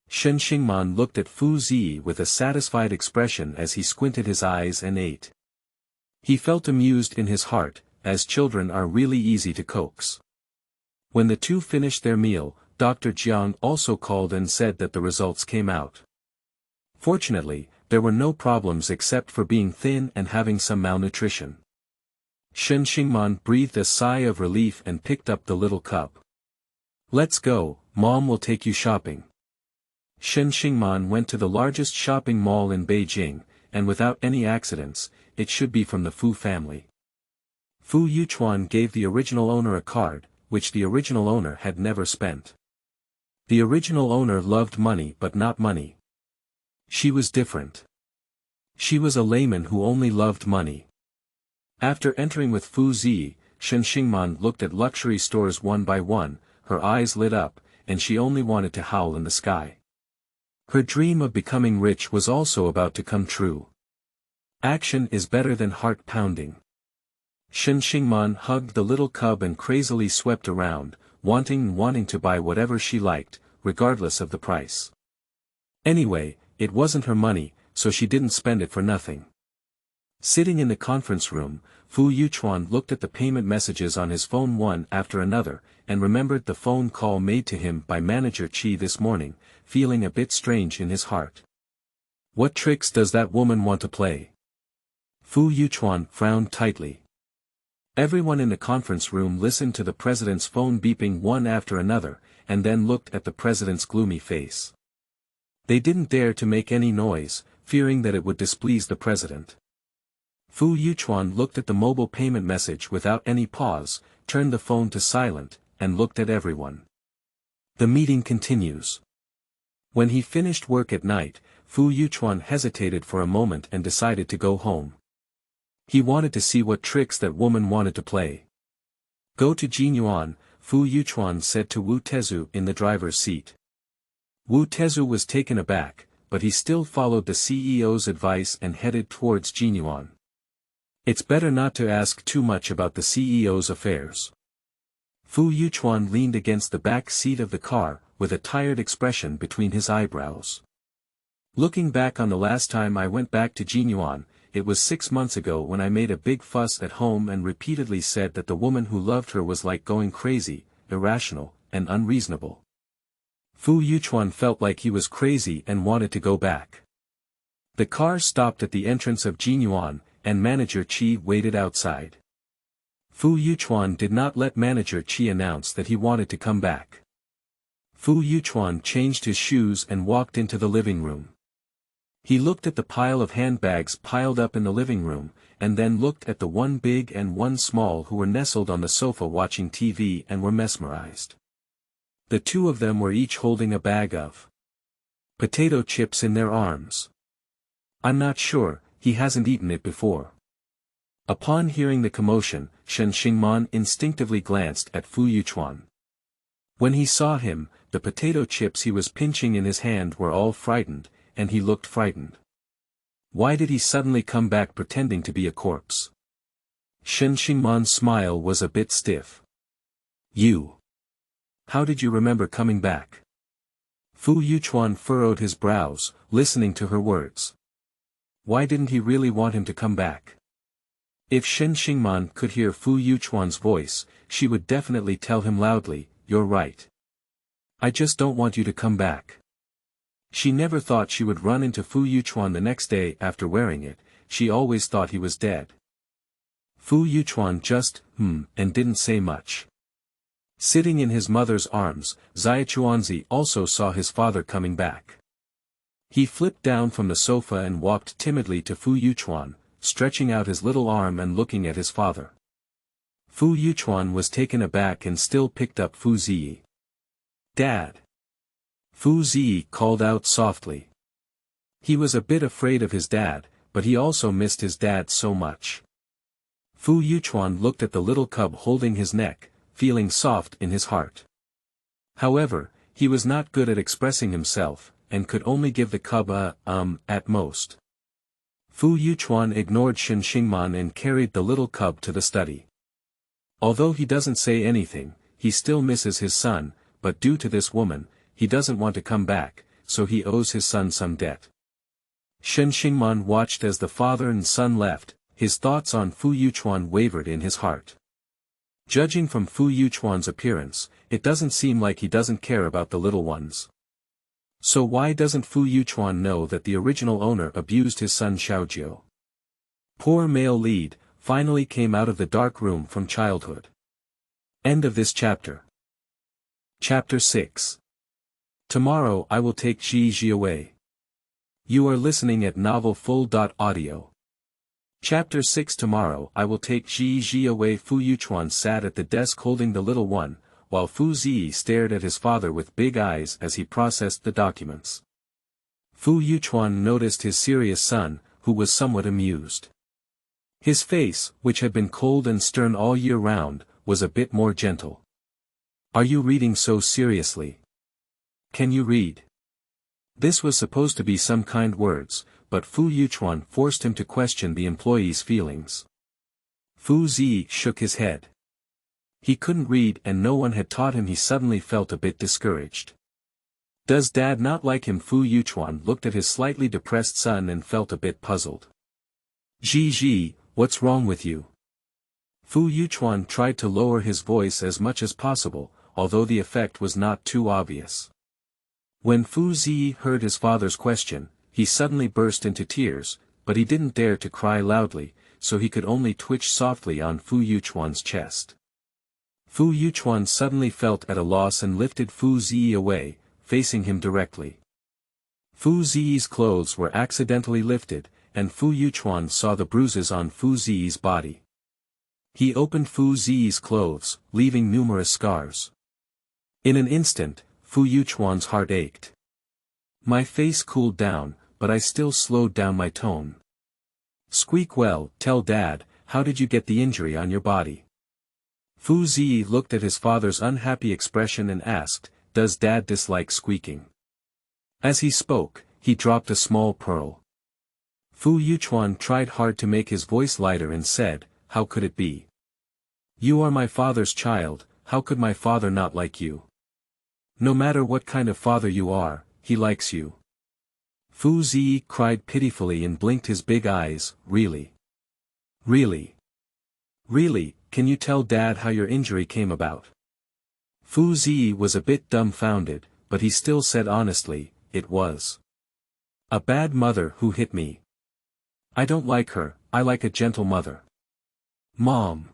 Shen Xingman looked at Fu Zi with a satisfied expression as he squinted his eyes and ate. He felt amused in his heart, as children are really easy to coax. When the two finished their meal, Dr. Jiang also called and said that the results came out. Fortunately, there were no problems except for being thin and having some malnutrition. Shen Xingman breathed a sigh of relief and picked up the little cub. "Let's go, Mom will take you shopping." Shen Xingman went to the largest shopping mall in Beijing, and without any accidents, it should be from the Fu family. Fu Yuchuan gave the original owner a card, which the original owner had never spent. The original owner loved money but not money. She was different. She was a layman who only loved money. After entering with Fu Zi, Shen Xingman looked at luxury stores one by one, her eyes lit up, and she only wanted to howl in the sky. Her dream of becoming rich was also about to come true. Action is better than heart pounding. Shen Xingman hugged the little cub and crazily swept around, wanting to buy whatever she liked, regardless of the price. Anyway, it wasn't her money, so she didn't spend it for nothing. Sitting in the conference room, Fu Yuchuan looked at the payment messages on his phone one after another, and remembered the phone call made to him by Manager Qi this morning, feeling a bit strange in his heart. What tricks does that woman want to play? Fu Yuchuan frowned tightly. Everyone in the conference room listened to the president's phone beeping one after another, and then looked at the president's gloomy face. They didn't dare to make any noise, fearing that it would displease the president. Fu Yuchuan looked at the mobile payment message without any pause, turned the phone to silent, and looked at everyone. The meeting continues. When he finished work at night, Fu Yuchuan hesitated for a moment and decided to go home. He wanted to see what tricks that woman wanted to play. Go to Jinyuan, Fu Yuchuan said to Wu Tezu in the driver's seat. Wu Tezu was taken aback, but he still followed the CEO's advice and headed towards Jinyuan. It's better not to ask too much about the CEO's affairs. Fu Yuchuan leaned against the back seat of the car, with a tired expression between his eyebrows. Looking back on the last time I went back to Jinyuan, it was 6 months ago when I made a big fuss at home and repeatedly said that the woman who loved her was like going crazy, irrational, and unreasonable. Fu Yuchuan felt like he was crazy and wanted to go back. The car stopped at the entrance of Jinyuan, and Manager Qi waited outside. Fu Yuchuan did not let Manager Qi announce that he wanted to come back. Fu Yuchuan changed his shoes and walked into the living room. He looked at the pile of handbags piled up in the living room, and then looked at the one big and one small who were nestled on the sofa watching TV and were mesmerized. The two of them were each holding a bag of potato chips in their arms. I'm not sure, he hasn't eaten it before. Upon hearing the commotion, Shen Xingman instinctively glanced at Fu Yuchuan. When he saw him, the potato chips he was pinching in his hand were all frightened, and he looked frightened. Why did he suddenly come back pretending to be a corpse? Shen Xingman's smile was a bit stiff. You. How did you remember coming back? Fu Yuchuan furrowed his brows, listening to her words. Why didn't he really want him to come back? If Shen Xingman could hear Fu Yuchuan's voice, she would definitely tell him loudly, "You're right. I just don't want you to come back." She never thought she would run into Fu Yuchuan the next day after wearing it, she always thought he was dead. Fu Yuchuan just, and didn't say much. Sitting in his mother's arms, Zhi Chuanzi also saw his father coming back. He flipped down from the sofa and walked timidly to Fu Yuchuan, stretching out his little arm and looking at his father. Fu Yuchuan was taken aback and still picked up Fu Ziyi. "Dad!" Fu Ziyi called out softly. He was a bit afraid of his dad, but he also missed his dad so much. Fu Yuchuan looked at the little cub holding his neck, feeling soft in his heart. However, he was not good at expressing himself, and could only give the cub a, at most. Fu Yuchuan ignored Shen Xingman and carried the little cub to the study. Although he doesn't say anything, he still misses his son, but due to this woman, he doesn't want to come back, so he owes his son some debt. Shen Xingman watched as the father and son left, his thoughts on Fu Yuchuan wavered in his heart. Judging from Fu Yuchuan's appearance, it doesn't seem like he doesn't care about the little ones. So why doesn't Fu Yuchuan know that the original owner abused his son Xiaojiu? Poor male lead, finally came out of the dark room from childhood. End of this chapter. Chapter 6. Tomorrow I will take Zhi Zhi away. You are listening at novelfull.audio. Chapter 6. Tomorrow I will take Zhi Zhi away. Fu Yuchuan sat at the desk holding the little one, while Fu Ziyi stared at his father with big eyes as he processed the documents. Fu Yuchuan noticed his serious son, who was somewhat amused. His face, which had been cold and stern all year round, was a bit more gentle. "Are you reading so seriously? Can you read?" This was supposed to be some kind words, but Fu Yuchuan forced him to question the employee's feelings. Fu Ziyi shook his head. He couldn't read and no one had taught him. He suddenly felt a bit discouraged. Does dad not like him? Fu Yuchuan looked at his slightly depressed son and felt a bit puzzled. "Zhi Zhi, what's wrong with you?" Fu Yuchuan tried to lower his voice as much as possible, although the effect was not too obvious. When Fu Ziyi heard his father's question, he suddenly burst into tears, but he didn't dare to cry loudly, so he could only twitch softly on Fu Yuchuan's chest. Fu Yuchuan suddenly felt at a loss and lifted Fu Ziyi away, facing him directly. Fu Ziyi's clothes were accidentally lifted, and Fu Yuchuan saw the bruises on Fu Ziyi's body. He opened Fu Ziyi's clothes, leaving numerous scars. In an instant, Fu Yuchuan's heart ached. My face cooled down, but I still slowed down my tone. Squeak well, tell Dad, how did you get the injury on your body? Fu Ziyi looked at his father's unhappy expression and asked, does Dad dislike squeaking? As he spoke, he dropped a small pearl. Fu Yuchuan tried hard to make his voice lighter and said, how could it be? You are my father's child, how could my father not like you? No matter what kind of father you are, he likes you. Fu Ziyi cried pitifully and blinked his big eyes, really? Really? Really, can you tell Dad how your injury came about? Fu Ziyi was a bit dumbfounded, but he still said honestly, it was a bad mother who hit me. I don't like her, I like a gentle mother. Mom.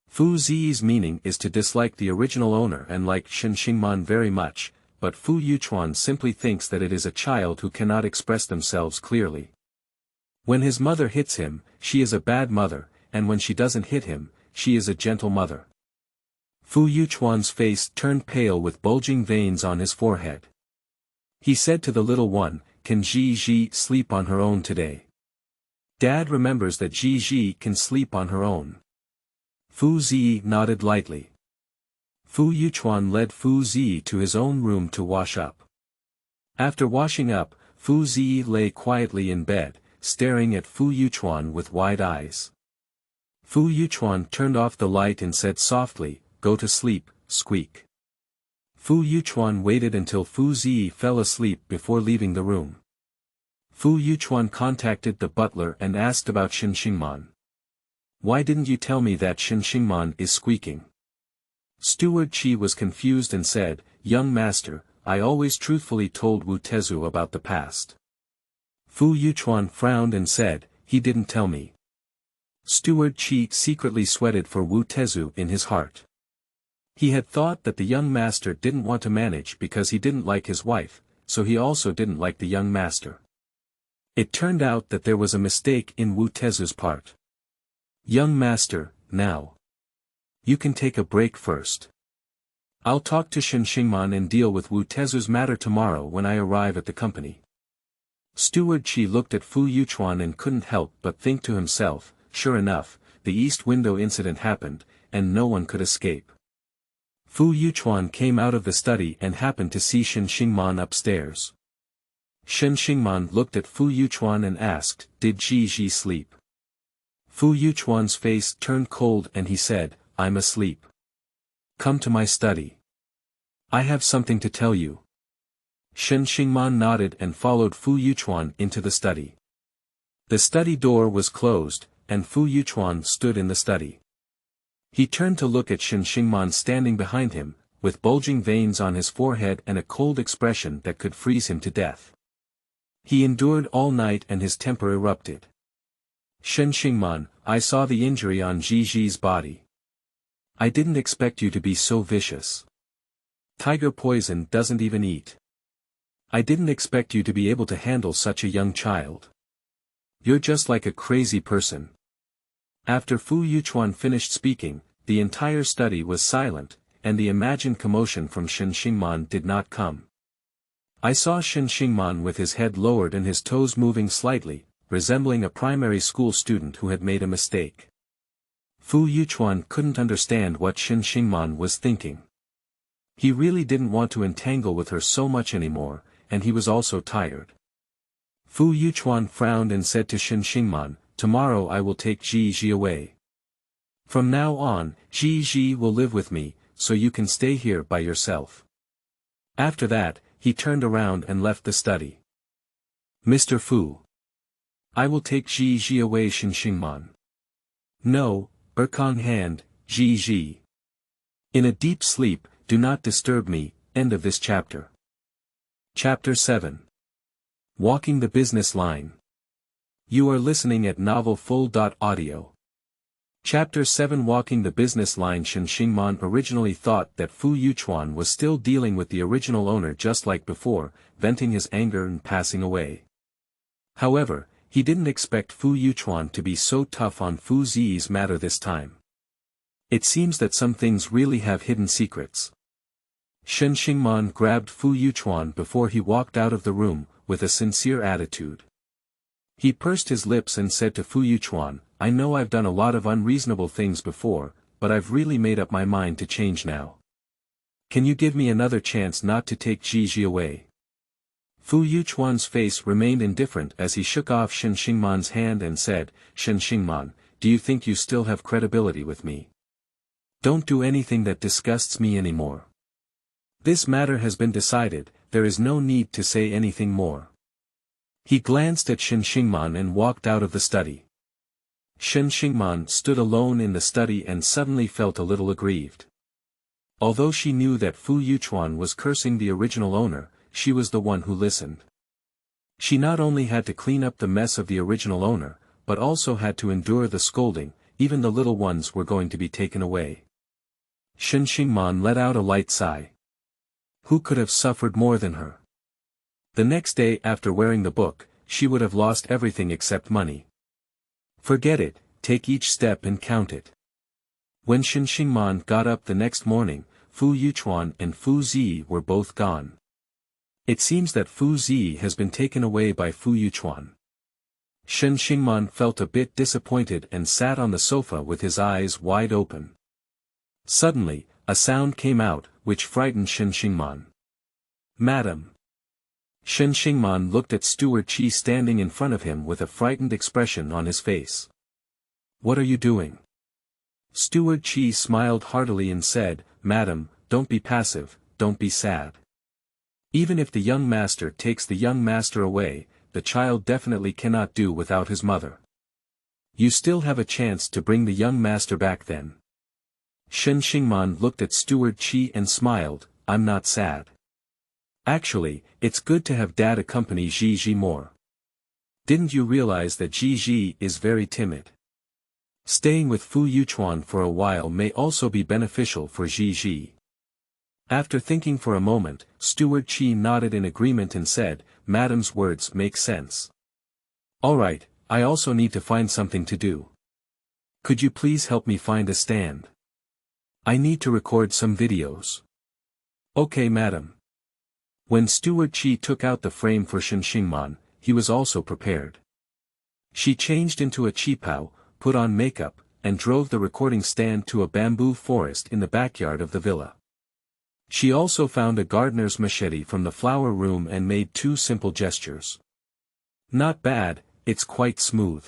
Fu Ziyi's meaning is to dislike the original owner and like Shen Xingman very much, but Fu Yuchuan simply thinks that it is a child who cannot express themselves clearly. When his mother hits him, she is a bad mother, and when she doesn't hit him, she is a gentle mother. Fu Yuchuan's face turned pale with bulging veins on his forehead. He said to the little one, can Zhi Zhi sleep on her own today? Dad remembers that Zhi Zhi can sleep on her own. Fu Ziyi nodded lightly. Fu Yuchuan led Fu Ziyi to his own room to wash up. After washing up, Fu Ziyi lay quietly in bed, staring at Fu Yuchuan with wide eyes. Fu Yuchuan turned off the light and said softly, go to sleep, squeak. Fu Yuchuan waited until Fu Ziyi fell asleep before leaving the room. Fu Yuchuan contacted the butler and asked about Shen Xingman. Why didn't you tell me that Shen Xingman is squeaking? Steward Qi was confused and said, young master, I always truthfully told Wu Tezu about the past. Fu Yuchuan frowned and said, he didn't tell me. Steward Qi secretly sweated for Wu Tezu in his heart. He had thought that the young master didn't want to manage because he didn't like his wife, so he also didn't like the young master. It turned out that there was a mistake in Wu Tezu's part. Young master, now. You can take a break first. I'll talk to Shen Xingman and deal with Wu Tezu's matter tomorrow when I arrive at the company. Steward Qi looked at Fu Yuchuan and couldn't help but think to himself, sure enough, the east window incident happened, and no one could escape. Fu Yuchuan came out of the study and happened to see Shen Xingman upstairs. Shen Xingman looked at Fu Yuchuan and asked, did Zhi Zhi sleep? Fu Yuchuan's face turned cold and he said, I'm asleep. Come to my study. I have something to tell you. Shen Xingman nodded and followed Fu Yuchuan into the study. The study door was closed, and Fu Yuchuan stood in the study. He turned to look at Shen Xingman standing behind him, with bulging veins on his forehead and a cold expression that could freeze him to death. He endured all night and his temper erupted. Shen Xingman, I saw the injury on Zhi Zhi's body. I didn't expect you to be so vicious. Tiger poison doesn't even eat. I didn't expect you to be able to handle such a young child. You're just like a crazy person. After Fu Yuchuan finished speaking, the entire study was silent, and the imagined commotion from Shen Xingman did not come. I saw Shen Xingman with his head lowered and his toes moving slightly, resembling a primary school student who had made a mistake. Fu Yuchuan couldn't understand what Shen Xingman was thinking. He really didn't want to entangle with her so much anymore, and he was also tired. Fu Yuchuan frowned and said to Shen Xingman, tomorrow I will take Zhi Zhi away. From now on, Zhi Zhi will live with me, so you can stay here by yourself. After that, he turned around and left the study. Mr. Fu. I will take Zhi Zhi away, Shen Xingman. No, Erkong hand, Zhi Zhi. In a deep sleep, do not disturb me. End of this chapter. Chapter 7. Walking the Business Line. You are listening at Novel Full. Audio. Chapter 7 Walking the Business Line. Shen Xingman originally thought that Fu Yuchuan was still dealing with the original owner just like before, venting his anger and passing away. However, he didn't expect Fu Yuchuan to be so tough on Fu Ziyi's matter this time. It seems that some things really have hidden secrets. Shen Xingman grabbed Fu Yuchuan before he walked out of the room, with a sincere attitude. He pursed his lips and said to Fu Yuchuan, I know I've done a lot of unreasonable things before, but I've really made up my mind to change now. Can you give me another chance not to take Zhi Zhi away? Fu Yuchuan's face remained indifferent as he shook off Shen Xingman's hand and said, Shen Xingman, do you think you still have credibility with me? Don't do anything that disgusts me anymore. This matter has been decided, there is no need to say anything more. He glanced at Shen Xingman and walked out of the study. Shen Xingman stood alone in the study and suddenly felt a little aggrieved. Although she knew that Fu Yuchuan was cursing the original owner, she was the one who listened. She not only had to clean up the mess of the original owner, but also had to endure the scolding, even the little ones were going to be taken away. Shen Xingman let out a light sigh. Who could have suffered more than her? The next day after wearing the book, she would have lost everything except money. Forget it, take each step and count it. When Shen Xingman got up the next morning, Fu Yuchuan and Fu Ziyi were both gone. It seems that Fu Ziyi has been taken away by Fu Yuchuan. Shen Xingman felt a bit disappointed and sat on the sofa with his eyes wide open. Suddenly, a sound came out, which frightened Shen Xingman. Madam. Shen Xingman looked at Steward Qi standing in front of him with a frightened expression on his face. What are you doing? Steward Qi smiled heartily and said, Madam, don't be passive, don't be sad. Even if the young master takes the young master away, the child definitely cannot do without his mother. You still have a chance to bring the young master back then. Shen Xingman looked at Steward Qi and smiled, I'm not sad. Actually, it's good to have Dad accompany Zhi Zhi more. Didn't you realize that Zhi Zhi is very timid? Staying with Fu Yuchuan for a while may also be beneficial for Zhi Zhi. After thinking for a moment, Steward Qi nodded in agreement and said, Madam's words make sense. Alright, I also need to find something to do. Could you please help me find a stand? I need to record some videos. Okay, Madam. When Steward Qi took out the frame for Shen Xingman, he was also prepared. She changed into a qipao, put on makeup, and drove the recording stand to a bamboo forest in the backyard of the villa. She also found a gardener's machete from the flower room and made 2 simple gestures. Not bad, it's quite smooth.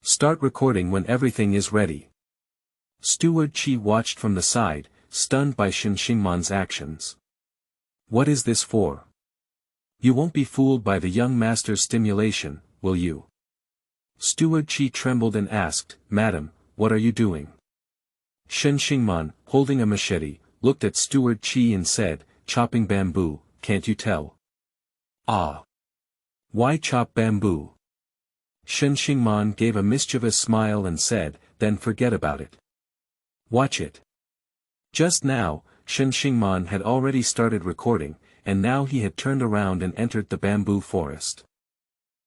Start recording when everything is ready. Steward Qi watched from the side, stunned by Shen Xingman's actions. What is this for? You won't be fooled by the young master's stimulation, will you? Steward Qi trembled and asked, Madam, what are you doing? Shen Xingman, holding a machete, looked at Steward Qi and said, chopping bamboo, can't you tell? Ah. Why chop bamboo? Shen Xingman gave a mischievous smile and said, then forget about it. Watch it. Just now, Shen Xingman had already started recording, and now he had turned around and entered the bamboo forest.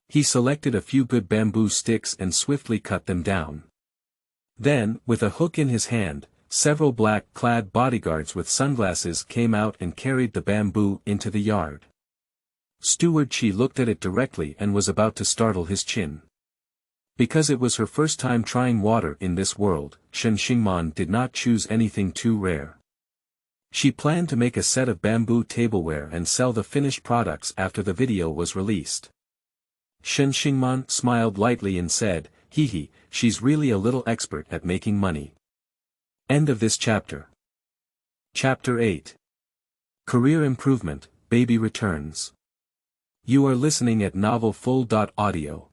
He selected a few good bamboo sticks and swiftly cut them down. Then, with a hook in his hand, several black-clad bodyguards with sunglasses came out and carried the bamboo into the yard. Steward Qi looked at it directly and was about to startle his chin. Because it was her first time trying water in this world, Shen Xingman did not choose anything too rare. She planned to make a set of bamboo tableware and sell the finished products after the video was released. Shen Xingman smiled lightly and said, hee, she's really a little expert at making money. End of this chapter. Chapter 8. Career Improvement, Baby Returns. You are listening at Novel Full. Audio.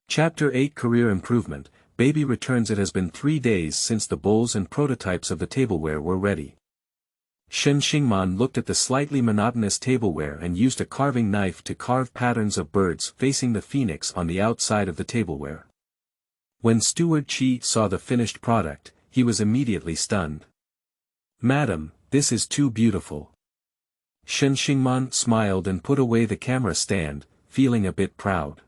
Chapter 8 Career Improvement, Baby Returns. It has been 3 days since the bowls and prototypes of the tableware were ready. Shen Xingman looked at the slightly monotonous tableware and used a carving knife to carve patterns of birds facing the phoenix on the outside of the tableware. When Steward Qi saw the finished product, he was immediately stunned. "Madam, this is too beautiful." Shen Xingman smiled and put away the camera stand, feeling a bit proud.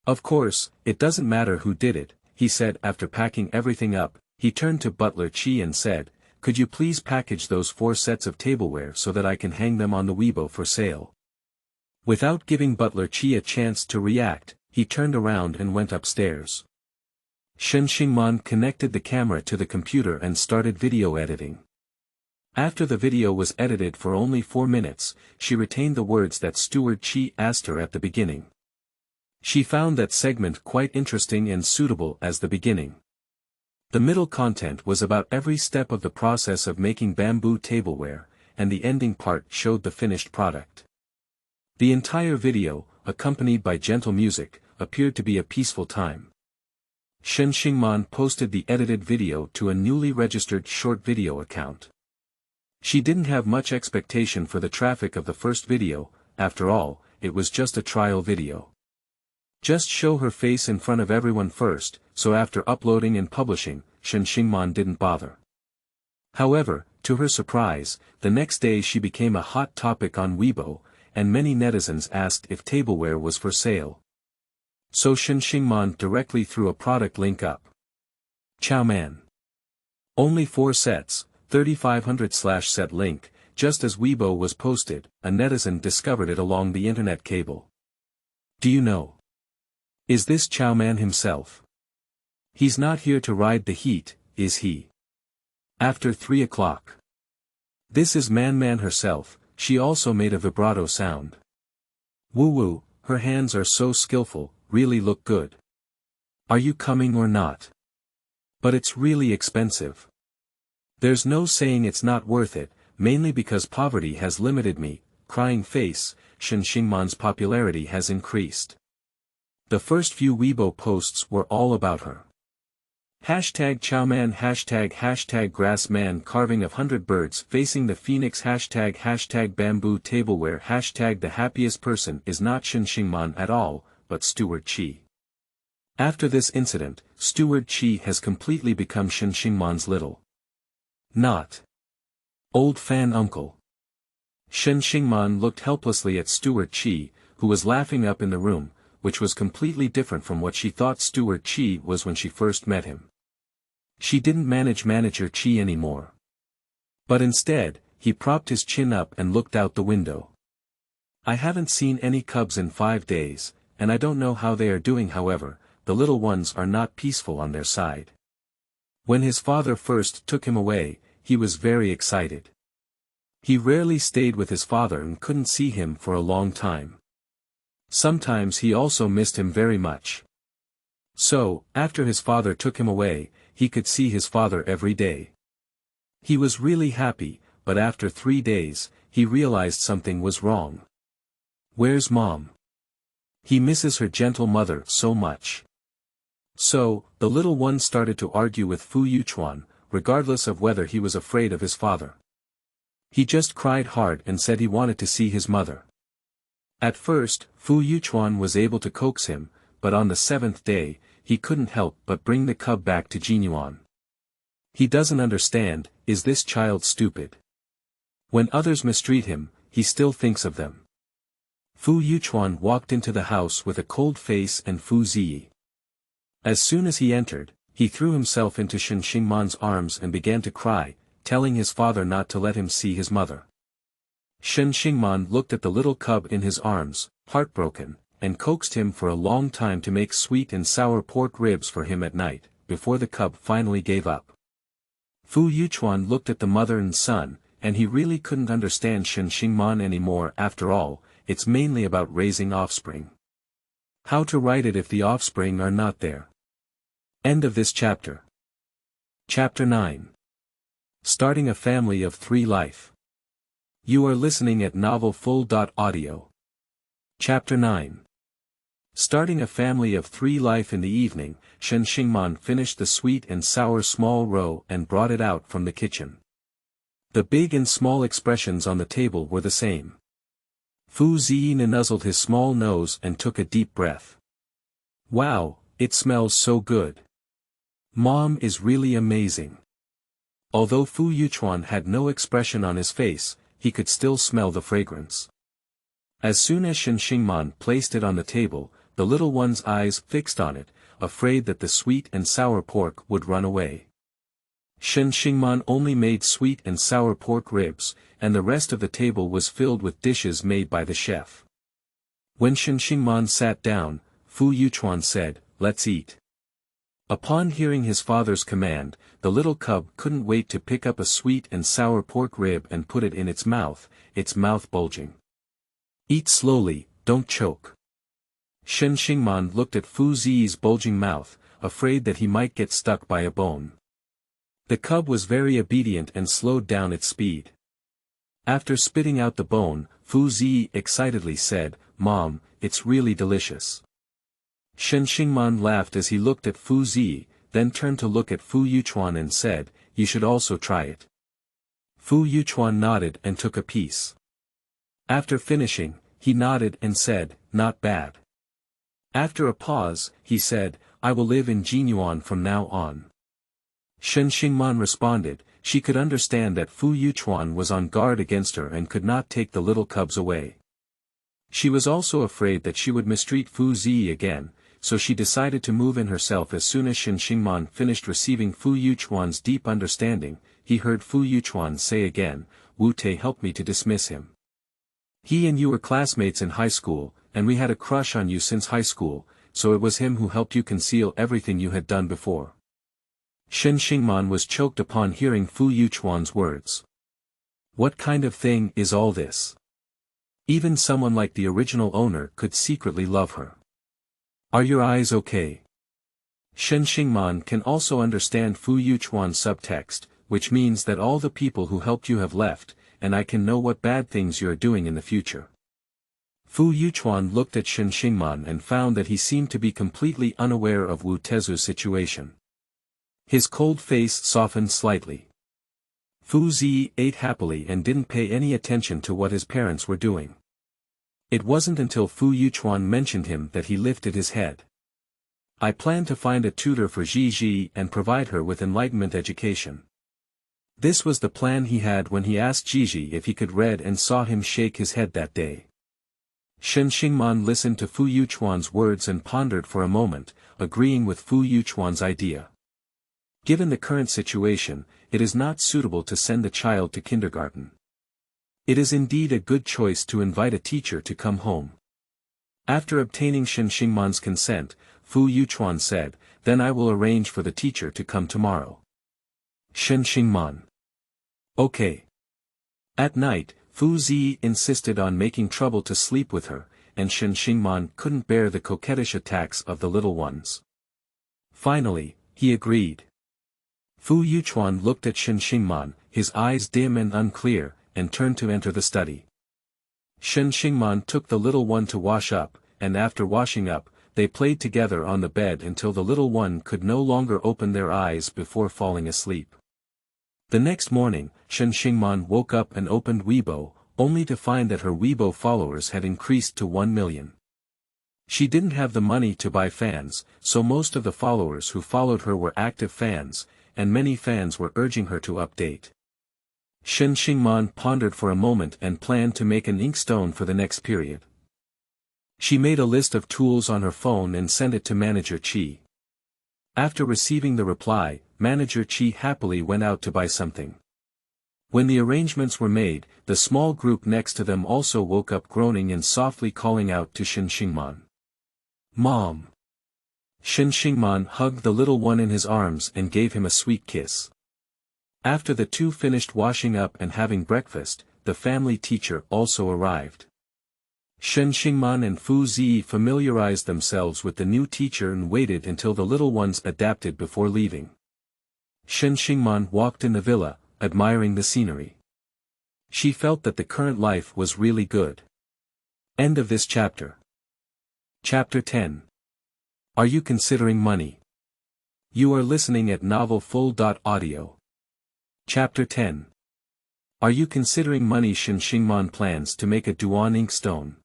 "Of course, it doesn't matter who did it," he said after packing everything up. He turned to butler Qi and said, "Could you please package those 4 sets of tableware so that I can hang them on the Weibo for sale?" Without giving butler Qi a chance to react, he turned around and went upstairs. Shen Xingman connected the camera to the computer and started video editing. After the video was edited for only 4 minutes, she retained the words that Steward Qi asked her at the beginning. She found that segment quite interesting and suitable as the beginning. The middle content was about every step of the process of making bamboo tableware, and the ending part showed the finished product. The entire video, accompanied by gentle music, appeared to be a peaceful time. Shen Xingman posted the edited video to a newly registered short video account. She didn't have much expectation for the traffic of the first video. After all, it was just a trial video. Just show her face in front of everyone first, so after uploading and publishing, Shen Xingman didn't bother. However, to her surprise, the next day she became a hot topic on Weibo, and many netizens asked if tableware was for sale. So Shen Xingman directly threw a product link up. Chow Man. Only 4 sets, 3500/set link. Just as Weibo was posted, a netizen discovered it along the internet cable. "Do you know? Is this Chow Man himself? He's not here to ride the heat, is he? After 3 o'clock. This is Man herself." She also made a vibrato sound. "Woo-woo, her hands are so skillful, really look good. Are you coming or not? But it's really expensive. There's no saying it's not worth it, mainly because poverty has limited me." Crying face, Shen Xingman's popularity has increased. The first few Weibo posts were all about her. #Chowman #Grassman carving of 100 birds facing the phoenix #bamboo tableware The happiest person is not Shen Xingman at all, but Steward Qi. After this incident, Steward Qi has completely become Shen Xingman's little not old fan uncle. Shen Xingman looked helplessly at Steward Qi, who was laughing up in the room, which was completely different from what she thought Steward Qi was when she first met him. She didn't manage Manager Qi anymore. But instead, he propped his chin up and looked out the window. "I haven't seen any cubs in 5 days, and I don't know how they are doing. However, the little ones are not peaceful on their side." When his father first took him away, he was very excited. He rarely stayed with his father and couldn't see him for a long time. Sometimes he also missed him very much. So, after his father took him away, he could see his father every day. He was really happy, but after 3 days, he realized something was wrong. Where's Mom? He misses her gentle mother so much. So, the little one started to argue with Fu Yuchuan, regardless of whether he was afraid of his father. He just cried hard and said he wanted to see his mother. At first, Fu Yuchuan was able to coax him, but on the 7th day, he couldn't help but bring the cub back to Jinyuan. He doesn't understand, is this child stupid? When others mistreat him, he still thinks of them. Fu Yuchuan walked into the house with a cold face and Fu Ziyi. As soon as he entered, he threw himself into Shen Xingman's arms and began to cry, telling his father not to let him see his mother. Shen Xingman looked at the little cub in his arms, heartbroken, and coaxed him for a long time to make sweet and sour pork ribs for him at night, before the cub finally gave up. Fu Yuchuan looked at the mother and son, and he really couldn't understand Shen Xingman anymore. After all, it's mainly about raising offspring. How to write it if the offspring are not there? End of this chapter. Chapter 9. Starting a Family of 3 Life. You are listening at novelfull.audio. Chapter 9. Starting a Family of 3 Life. In the evening, Shen Xingman finished the sweet and sour small roe and brought it out from the kitchen. The big and small expressions on the table were the same. Fu Ziyi nuzzled his small nose and took a deep breath. Wow, it smells so good. Mom is really amazing. Although Fu Yuchuan had no expression on his face, he could still smell the fragrance. As soon as Shen Xingman placed it on the table, the little one's eyes fixed on it, afraid that the sweet and sour pork would run away. Shen Xingman only made sweet and sour pork ribs, and the rest of the table was filled with dishes made by the chef. When Shen Xingman sat down, Fu Yuchuan said, "Let's eat." Upon hearing his father's command, the little cub couldn't wait to pick up a sweet and sour pork rib and put it in its mouth bulging. "Eat slowly, don't choke." Shen Xingman looked at Fu Ziyi's bulging mouth, afraid that he might get stuck by a bone. The cub was very obedient and slowed down its speed. After spitting out the bone, Fu Ziyi excitedly said, "Mom, it's really delicious." Shen Xingman laughed as he looked at Fu Ziyi, then turned to look at Fu Yuchuan and said, "You should also try it." Fu Yuchuan nodded and took a piece. After finishing, he nodded and said, "Not bad." After a pause, he said, "I will live in Jinyuan from now on." Shen Xingman responded, she could understand that Fu Yuchuan was on guard against her and could not take the little cubs away. She was also afraid that she would mistreat Fu Ziyi again, so she decided to move in herself. As soon as Shen Xingman finished receiving Fu Yuchuan's deep understanding, he heard Fu Yuchuan say again, "Wu Te helped me to dismiss him. He and you were classmates in high school, and we had a crush on you since high school, so it was him who helped you conceal everything you had done before." Shen Xingman was choked upon hearing Fu Yuchuan's words. What kind of thing is all this? Even someone like the original owner could secretly love her. Are your eyes okay? Shen Xingman can also understand Fu Yuchuan's subtext, which means that all the people who helped you have left, and I can know what bad things you are doing in the future. Fu Yuchuan looked at Shen Xingman and found that he seemed to be completely unaware of Wu Tezu's situation. His cold face softened slightly. Fu Ziyi ate happily and didn't pay any attention to what his parents were doing. It wasn't until Fu Yuchuan mentioned him that he lifted his head. I plan to find a tutor for Zhi Zhi and provide her with enlightenment education. This was the plan he had when he asked Zhi Zhi if he could read and saw him shake his head that day. Shen Xingman listened to Fu Yuchuan's words and pondered for a moment, agreeing with Fu Yuchuan's idea. Given the current situation, it is not suitable to send the child to kindergarten. It is indeed a good choice to invite a teacher to come home. After obtaining Shen Xingman's consent, Fu Yuchuan said, "Then I will arrange for the teacher to come tomorrow." Shen Xingman. Okay. At night, Fu Ziyi insisted on making trouble to sleep with her, and Shen Xingman couldn't bear the coquettish attacks of the little ones. Finally, he agreed. Fu Yuchuan looked at Shen Xingman, his eyes dim and unclear, and turned to enter the study. Shen Xingman took the little one to wash up, and after washing up, they played together on the bed until the little one could no longer open their eyes before falling asleep. The next morning, Shen Xingman woke up and opened Weibo, only to find that her Weibo followers had increased to 1 million. She didn't have the money to buy fans, so most of the followers who followed her were active fans, and many fans were urging her to update. Shen Xingman pondered for a moment and planned to make an inkstone for the next period. She made a list of tools on her phone and sent it to Manager Qi. After receiving the reply, Manager Qi happily went out to buy something. When the arrangements were made, the small group next to them also woke up groaning and softly calling out to Shen Xingman. "Mom!" Shen Xingman hugged the little one in his arms and gave him a sweet kiss. After the two finished washing up and having breakfast, the family teacher also arrived. Shen Xingman and Fu Ziyi familiarized themselves with the new teacher and waited until the little ones adapted before leaving. Shen Xingman walked in the villa, admiring the scenery. She felt that the current life was really good. End of this chapter. Chapter 10. Are you considering money? You are listening at novelfull.audio. Chapter 10. Are you considering money? Shen Xingman plans to make a Duan ink stone.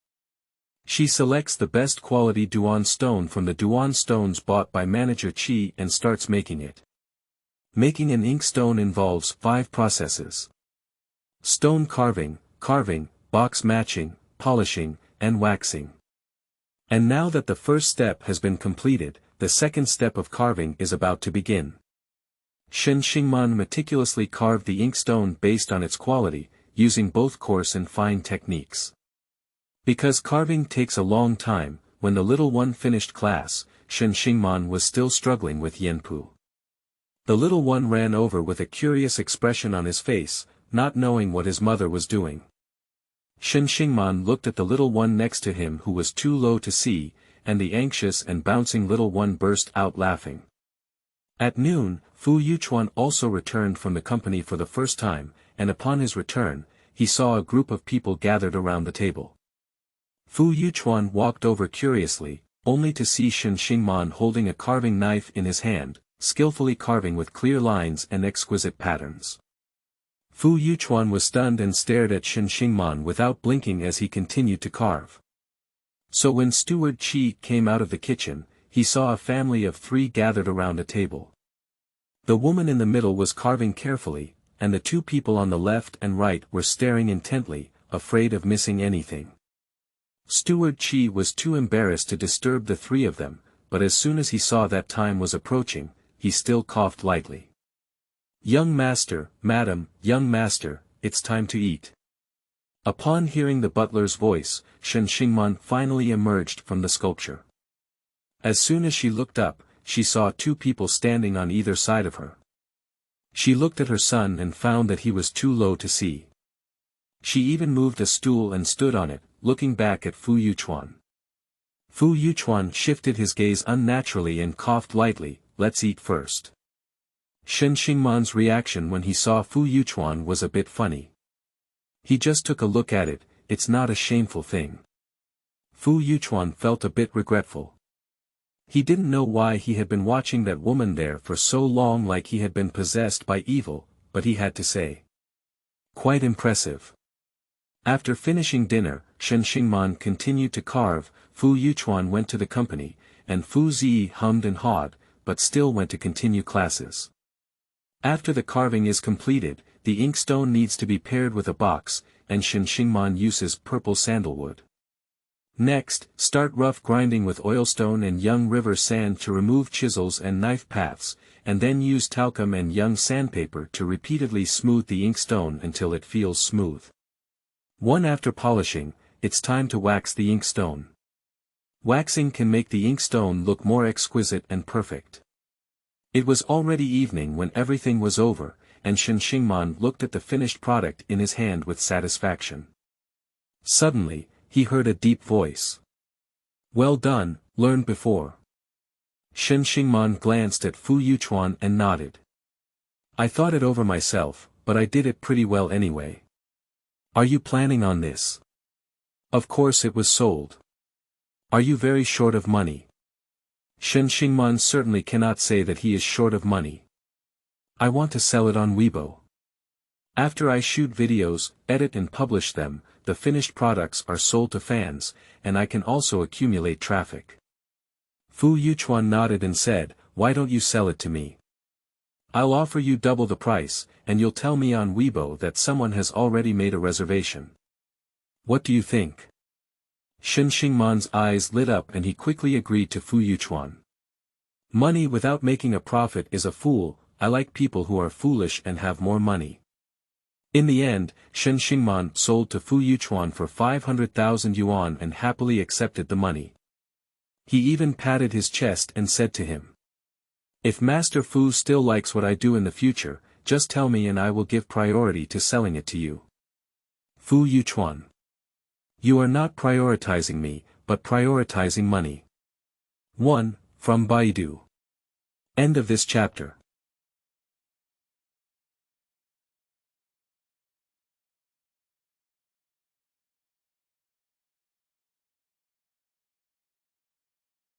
She selects the best quality Duan stone from the Duan stones bought by manager Qi and starts making it. Making an ink stone involves 5 processes: stone carving, box matching, polishing, and waxing. And now that the first step has been completed, the second step of carving is about to begin. Shen Xingman meticulously carved the ink stone based on its quality, using both coarse and fine techniques. Because carving takes a long time, when the little one finished class, Shen Xingman was still struggling with Yanpu. The little one ran over with a curious expression on his face, not knowing what his mother was doing. Shen Xingman looked at the little one next to him who was too low to see, and the anxious and bouncing little one burst out laughing. At noon, Fu Yuchuan also returned from the company for the first time, and upon his return, he saw a group of people gathered around the table. Fu Yuchuan walked over curiously, only to see Shen Xingman holding a carving knife in his hand, skillfully carving with clear lines and exquisite patterns. Fu Yuchuan was stunned and stared at Shen Xingman without blinking as he continued to carve. So when Steward Qi came out of the kitchen, he saw a family of 3 gathered around a table. The woman in the middle was carving carefully, and the 2 people on the left and right were staring intently, afraid of missing anything. Steward Qi was too embarrassed to disturb the 3 of them, but as soon as he saw that time was approaching, he still coughed lightly. "Young master, madam, young master, it's time to eat." Upon hearing the butler's voice, Shen Xingman finally emerged from the sculpture. As soon as she looked up, she saw 2 people standing on either side of her. She looked at her son and found that he was too low to see. She even moved a stool and stood on it, looking back at Fu Yuchuan. Fu Yuchuan shifted his gaze unnaturally and coughed lightly, "Let's eat first." Shen Xingman's reaction when he saw Fu Yuchuan was a bit funny. He just took a look at it, it's not a shameful thing. Fu Yuchuan felt a bit regretful. He didn't know why he had been watching that woman there for so long like he had been possessed by evil, but he had to say. Quite impressive. After finishing dinner, Shen Xingman continued to carve, Fu Yuchuan went to the company, and Fu Zi hummed and hawed, but still went to continue classes. After the carving is completed, the inkstone needs to be paired with a box, and Shen Xingman uses purple sandalwood. Next, start rough grinding with oilstone and young river sand to remove chisels and knife paths, and then use talcum and young sandpaper to repeatedly smooth the inkstone until it feels smooth. After polishing, it's time to wax the inkstone. Waxing can make the inkstone look more exquisite and perfect. It was already evening when everything was over, and Shen Xingman looked at the finished product in his hand with satisfaction. Suddenly, he heard a deep voice. "Well done, learned before." Shen Xingman glanced at Fu Yuchuan and nodded. "I thought it over myself, but I did it pretty well anyway." "Are you planning on this?" "Of course it was sold." "Are you very short of money?" Shen Xingman certainly cannot say that he is short of money. "I want to sell it on Weibo. After I shoot videos, edit and publish them, the finished products are sold to fans, and I can also accumulate traffic." Fu Yuchuan nodded and said, "Why don't you sell it to me? I'll offer you double the price, and you'll tell me on Weibo that someone has already made a reservation. What do you think?" Shen Xingman's eyes lit up and he quickly agreed to Fu Yuchuan. "Money without making a profit is a fool. I like people who are foolish and have more money." In the end, Shen Xingman sold to Fu Yuchuan for 500,000 yuan and happily accepted the money. He even patted his chest and said to him, "If Master Fu still likes what I do in the future, just tell me and I will give priority to selling it to you." Fu Yuchuan. "You are not prioritizing me, but prioritizing money." 1. From Baidu. End of this chapter.